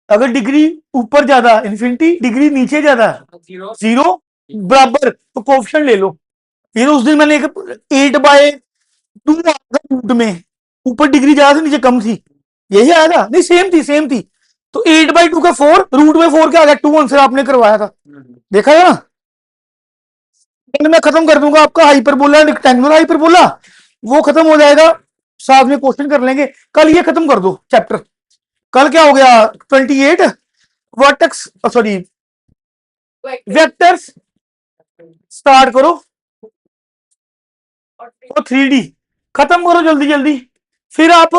अगर डिग्री ऊपर ज्यादा इन्फिनिटी, डिग्री नीचे ज्यादा जीरो जीरो बराबर, तो कोफिशिएंट ले लो। ये तो उस दिन मैंने एक 8/2 रूट में, ऊपर डिग्री ज्यादा थी नीचे कम थी, यही आया था, नहीं सेम थी सेम थी। तो 8/2 का 4 रूट में 4 क्या आ गया, 2 आंसर आपने करवाया था, देखा है ना। कल मैं खत्म कर दूंगा आपका हाइपरबोला, रेक्टेंगुलर हाइपरबोला, वो खत्म हो जाएगा, साथ में क्वेश्चन कर लेंगे। कल ये खत्म कर दो चैप्टर। कल क्या हो गया 28 वर्टेक्स, सॉरी वेक्टर्स स्टार्ट करो, और 3D खत्म करो जल्दी जल्दी। फिर आप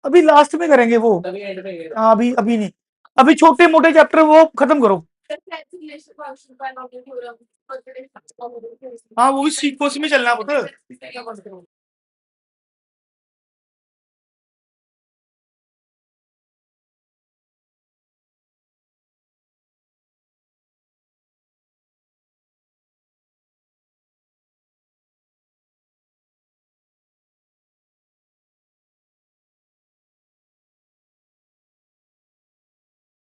अभी लास्ट में करेंगे वो, हाँ अभी अभी नहीं, अभी छोटे मोटे चैप्टर वो खत्म करो। हाँ वो भी सीक्वेंस में चलना पता।